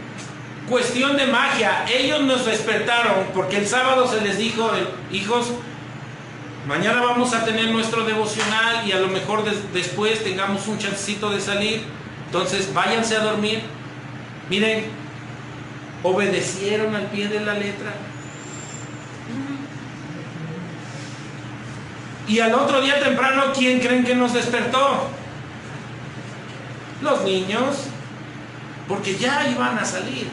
cuestión de magia. Ellos nos despertaron porque el sábado se les dijo: hijos, mañana vamos a tener nuestro devocional y a lo mejor después tengamos un chancecito de salir. Entonces váyanse a dormir. Miren, obedecieron al pie de la letra. Y al otro día temprano, ¿quién creen que nos despertó? Los niños, porque ya iban a salir.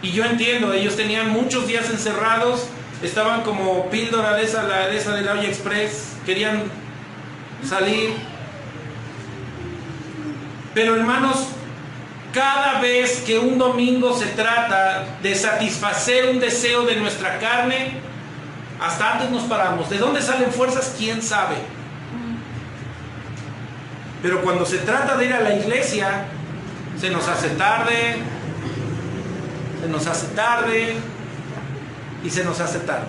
Y yo entiendo, ellos tenían muchos días encerrados, estaban como píldora de esa de la olla express, querían salir. Pero hermanos, cada vez que un domingo se trata de satisfacer un deseo de nuestra carne, hasta antes nos paramos. ¿De dónde salen fuerzas? ¿Quién sabe? Pero cuando se trata de ir a la iglesia, se nos hace tarde, se nos hace tarde y se nos hace tarde.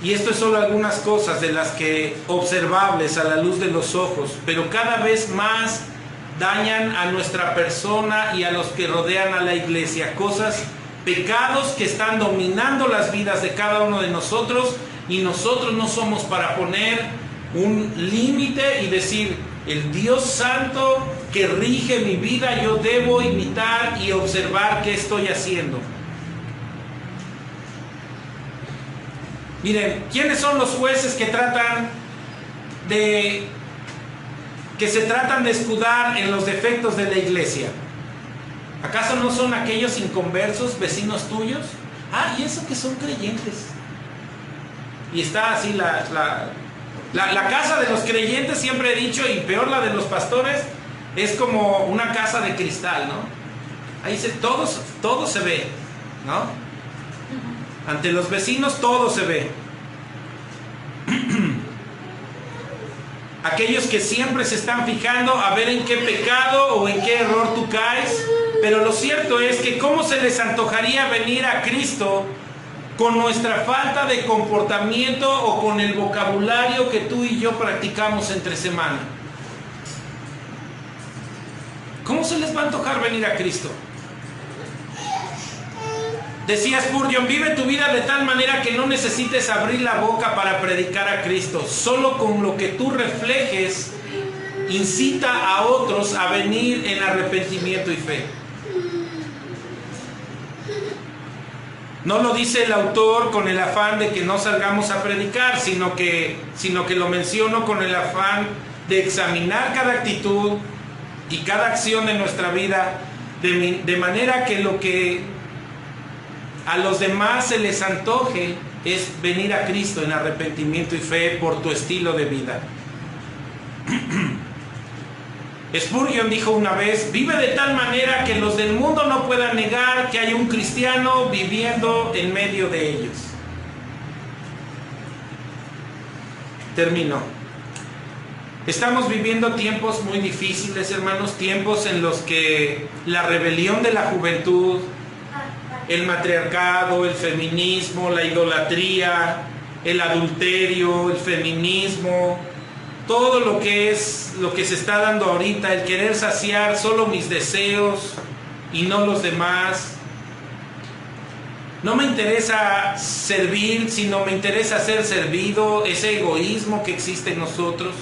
Y esto es solo algunas cosas de las que observables a la luz de los ojos, pero cada vez más dañan a nuestra persona y a los que rodean a la iglesia. Cosas, pecados que están dominando las vidas de cada uno de nosotros, y nosotros no somos para poner un límite y decir: el Dios santo que rige mi vida, yo debo imitar y observar qué estoy haciendo. Miren, ¿quiénes son los jueces que tratan de que se tratan de escudar en los defectos de la iglesia. ¿Acaso no son aquellos inconversos, vecinos tuyos? Ah, y eso que son creyentes. Y está así la casa de los creyentes, siempre he dicho, y peor la de los pastores, es como una casa de cristal, ¿no? Ahí todo se ve, ¿no? Ante los vecinos todo se ve. Aquellos que siempre se están fijando a ver en qué pecado o en qué error tú caes. Pero lo cierto es que ¿cómo se les antojaría venir a Cristo con nuestra falta de comportamiento o con el vocabulario que tú y yo practicamos entre semana? ¿Cómo se les va a antojar venir a Cristo? Decía Spurgeon, vive tu vida de tal manera que no necesites abrir la boca para predicar a Cristo. Solo con lo que tú reflejes, incita a otros a venir en arrepentimiento y fe. No lo dice el autor con el afán de que no salgamos a predicar, sino que lo menciono con el afán de examinar cada actitud y cada acción de nuestra vida, de manera que lo que a los demás se les antoje es venir a Cristo en arrepentimiento y fe por tu estilo de vida. Spurgeon dijo una vez, vive de tal manera que los del mundo no puedan negar que hay un cristiano viviendo en medio de ellos. Termino. Estamos viviendo tiempos muy difíciles, hermanos, tiempos en los que la rebelión de la juventud, el matriarcado, el feminismo, la idolatría, el adulterio, el feminismo, todo lo que se está dando ahorita, el querer saciar solo mis deseos y no los demás. No me interesa servir, sino me interesa ser servido, ese egoísmo que existe en nosotros.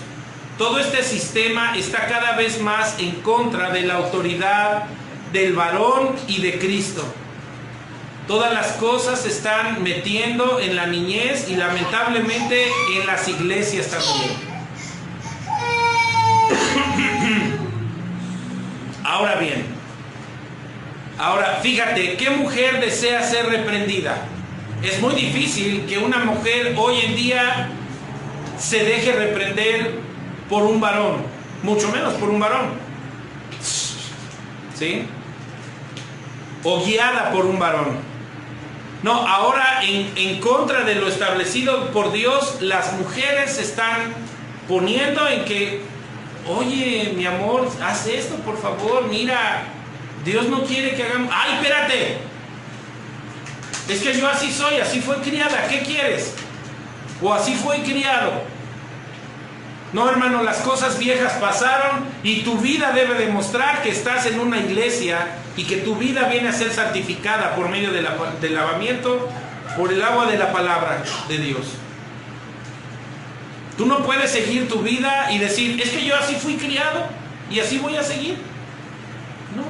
Todo este sistema está cada vez más en contra de la autoridad del varón y de Cristo. Todas las cosas se están metiendo en la niñez y lamentablemente en las iglesias también. Ahora bien, fíjate, ¿qué mujer desea ser reprendida? Es muy difícil que una mujer hoy en día se deje reprender por un varón, mucho menos por un varón, ¿sí? O guiada por un varón. No, ahora en contra de lo establecido por Dios, las mujeres se están poniendo en que, oye, mi amor, haz esto, por favor, mira, Dios no quiere que hagamos... ¡Ay, espérate! Es que yo así soy, así fue criada, ¿qué quieres? O así fue criado. No, hermano, las cosas viejas pasaron y tu vida debe demostrar que estás en una iglesia y que tu vida viene a ser santificada por medio del lavamiento, por el agua de la palabra de Dios. Tú no puedes seguir tu vida y decir, es que yo así fui criado y así voy a seguir. No.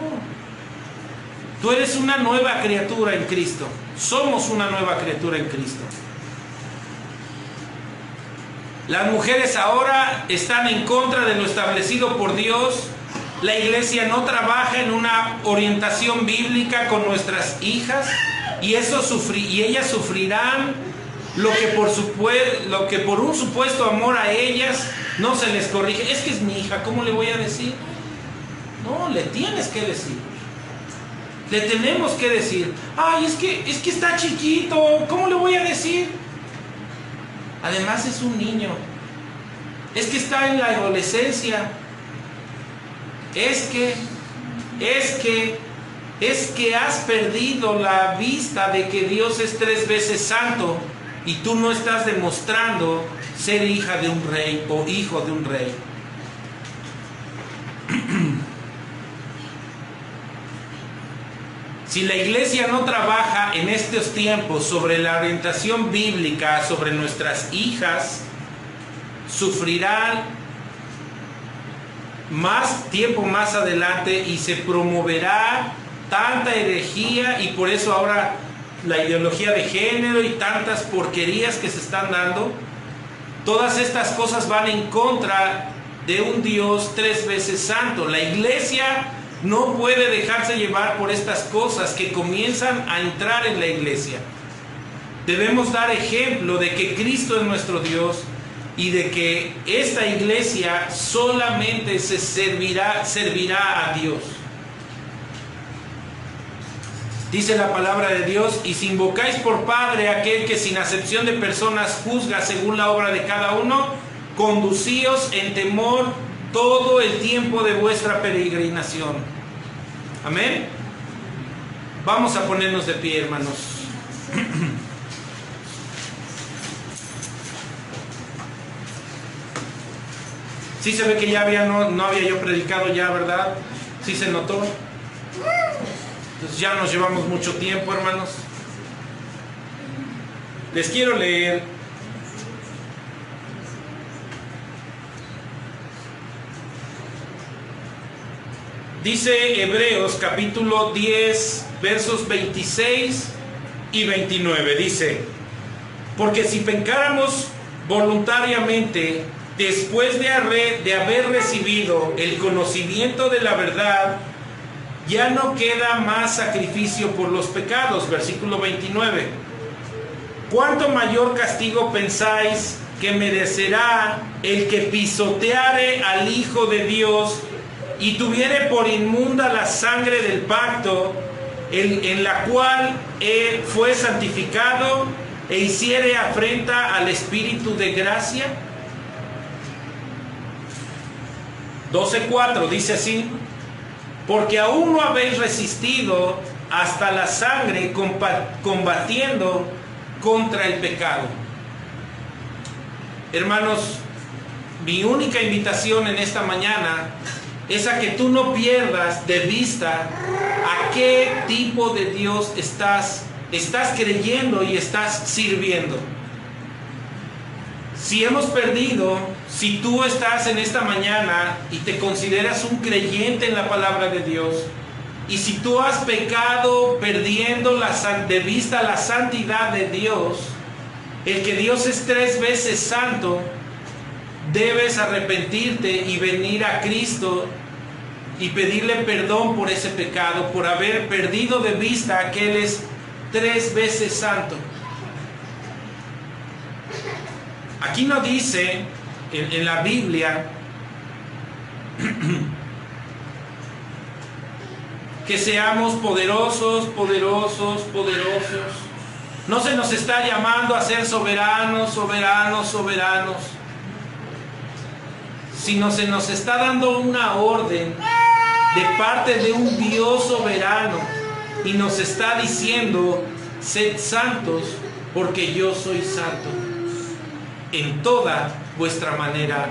Tú eres una nueva criatura en Cristo. Somos una nueva criatura en Cristo. Las mujeres ahora están en contra de lo establecido por Dios. La iglesia no trabaja en una orientación bíblica con nuestras hijas y ellas sufrirán lo que por un supuesto amor a ellas no se les corrige. Es que es mi hija, ¿cómo le voy a decir? No, le tienes que decir. Le tenemos que decir. Ay, es que está chiquito, ¿cómo le voy a decir? Además es un niño. Es que está en la adolescencia. Es que has perdido la vista de que Dios es 3 veces santo y tú no estás demostrando ser hija de un rey o hijo de un rey. Si la iglesia no trabaja en estos tiempos sobre la orientación bíblica sobre nuestras hijas, sufrirán más tiempo más adelante y se promoverá tanta herejía, y por eso ahora la ideología de género y tantas porquerías que se están dando. Todas estas cosas van en contra de un Dios 3 veces santo. La iglesia no puede dejarse llevar por estas cosas que comienzan a entrar en la iglesia. Debemos dar ejemplo de que Cristo es nuestro Dios y de que esta iglesia solamente se servirá a Dios. Dice la palabra de Dios: y si invocáis por Padre a aquel que sin acepción de personas juzga según la obra de cada uno, conducíos en temor todo el tiempo de vuestra peregrinación. Amén. Vamos a ponernos de pie, hermanos. Sí se ve que ya no había yo predicado ya, ¿verdad? Sí se notó. Entonces ya nos llevamos mucho tiempo, hermanos. Les quiero leer dice Hebreos capítulo 10 versos 26 y 29. Dice: porque si pecáramos voluntariamente después de haber recibido el conocimiento de la verdad, ya no queda más sacrificio por los pecados. Versículo 29. ¿Cuánto mayor castigo pensáis que merecerá el que pisoteare al Hijo de Dios y tuviere por inmunda la sangre del pacto, en la cual fue santificado, e hiciere afrenta al Espíritu de gracia? 12:4 dice así: porque aún no habéis resistido hasta la sangre combatiendo contra el pecado. Hermanos, mi única invitación en esta mañana es a que tú no pierdas de vista a qué tipo de Dios estás creyendo y estás sirviendo. Si hemos perdido, si tú estás en esta mañana y te consideras un creyente en la palabra de Dios, y si tú has pecado perdiendo de vista la santidad de Dios, el que Dios es 3 veces santo, debes arrepentirte y venir a Cristo y pedirle perdón por ese pecado, por haber perdido de vista que Él es 3 veces santo. Aquí no dice en la Biblia que seamos poderosos. No se nos está llamando a ser soberanos, sino se nos está dando una orden de parte de un Dios soberano y nos está diciendo: sed santos porque yo soy santo, en toda vuestra manera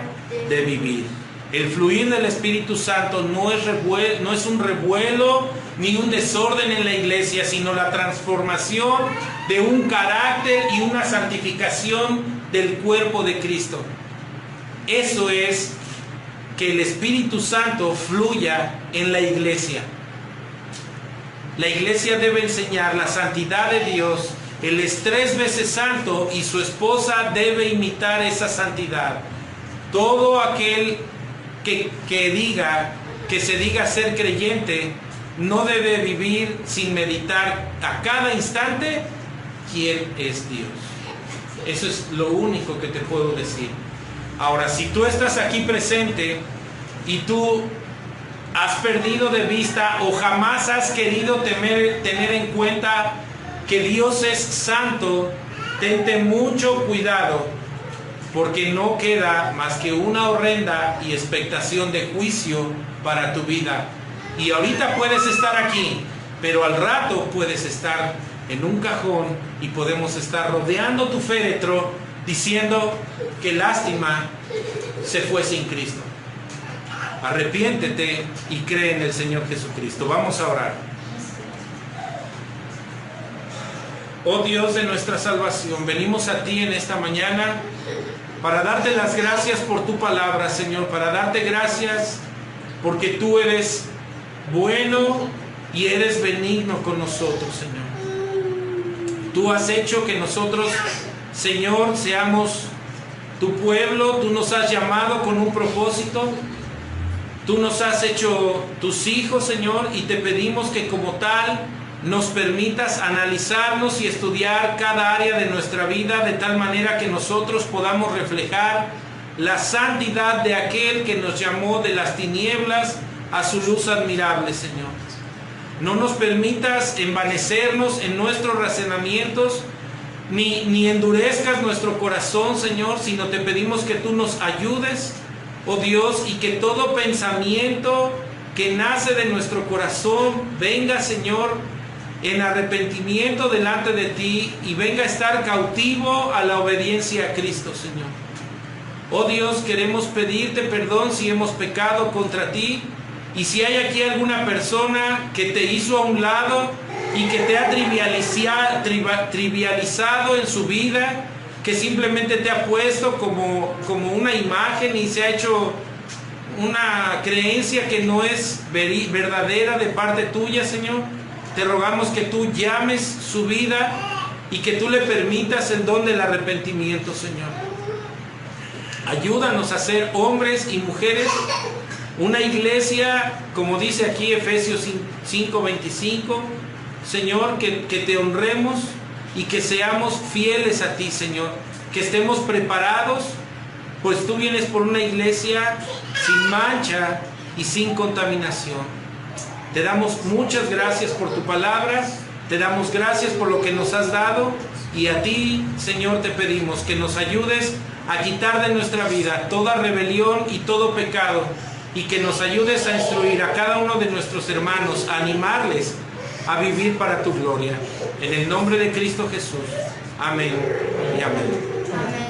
de vivir. El fluir del Espíritu Santo no es un revuelo ni un desorden en la iglesia, sino la transformación de un carácter y una santificación del cuerpo de Cristo. Eso es que el Espíritu Santo fluya en la iglesia. La iglesia debe enseñar la santidad de Dios. Él es 3 veces santo y su esposa debe imitar esa santidad. Todo aquel que se diga ser creyente no debe vivir sin meditar a cada instante quién es Dios. Eso es lo único que te puedo decir. Ahora, si tú estás aquí presente y tú has perdido de vista o jamás has querido tener en cuenta que Dios es santo, tente mucho cuidado, porque no queda más que una horrenda y expectación de juicio para tu vida. Y ahorita puedes estar aquí, pero al rato puedes estar en un cajón y podemos estar rodeando tu féretro diciendo: qué lástima, se fue sin Cristo. Arrepiéntete y cree en el Señor Jesucristo. Vamos a orar. Oh Dios de nuestra salvación, venimos a ti en esta mañana para darte las gracias por tu palabra, Señor, para darte gracias porque tú eres bueno y eres benigno con nosotros, Señor. Tú has hecho que nosotros, Señor, seamos tu pueblo, tú nos has llamado con un propósito, tú nos has hecho tus hijos, Señor, y te pedimos que como tal nos permitas analizarnos y estudiar cada área de nuestra vida de tal manera que nosotros podamos reflejar la santidad de aquel que nos llamó de las tinieblas a su luz admirable, Señor. No nos permitas envanecernos en nuestros razonamientos, ni endurezcas nuestro corazón, Señor, sino te pedimos que tú nos ayudes, oh Dios, y que todo pensamiento que nace de nuestro corazón venga, Señor, en arrepentimiento delante de ti y venga a estar cautivo a la obediencia a Cristo, Señor. Oh Dios, queremos pedirte perdón si hemos pecado contra ti, y si hay aquí alguna persona que te hizo a un lado y que te ha trivializado en su vida, que simplemente te ha puesto como una imagen y se ha hecho una creencia que no es verdadera de parte tuya, Señor, te rogamos que tú llames su vida y que tú le permitas el don del arrepentimiento, Señor. Ayúdanos a ser hombres y mujeres, una iglesia, como dice aquí Efesios 5:25, Señor, que te honremos y que seamos fieles a ti, Señor, que estemos preparados, pues tú vienes por una iglesia sin mancha y sin contaminación. Te damos muchas gracias por tu palabra, te damos gracias por lo que nos has dado, y a ti, Señor, te pedimos que nos ayudes a quitar de nuestra vida toda rebelión y todo pecado, y que nos ayudes a instruir a cada uno de nuestros hermanos, a animarles a vivir para tu gloria. En el nombre de Cristo Jesús. Amén y amén. Amén.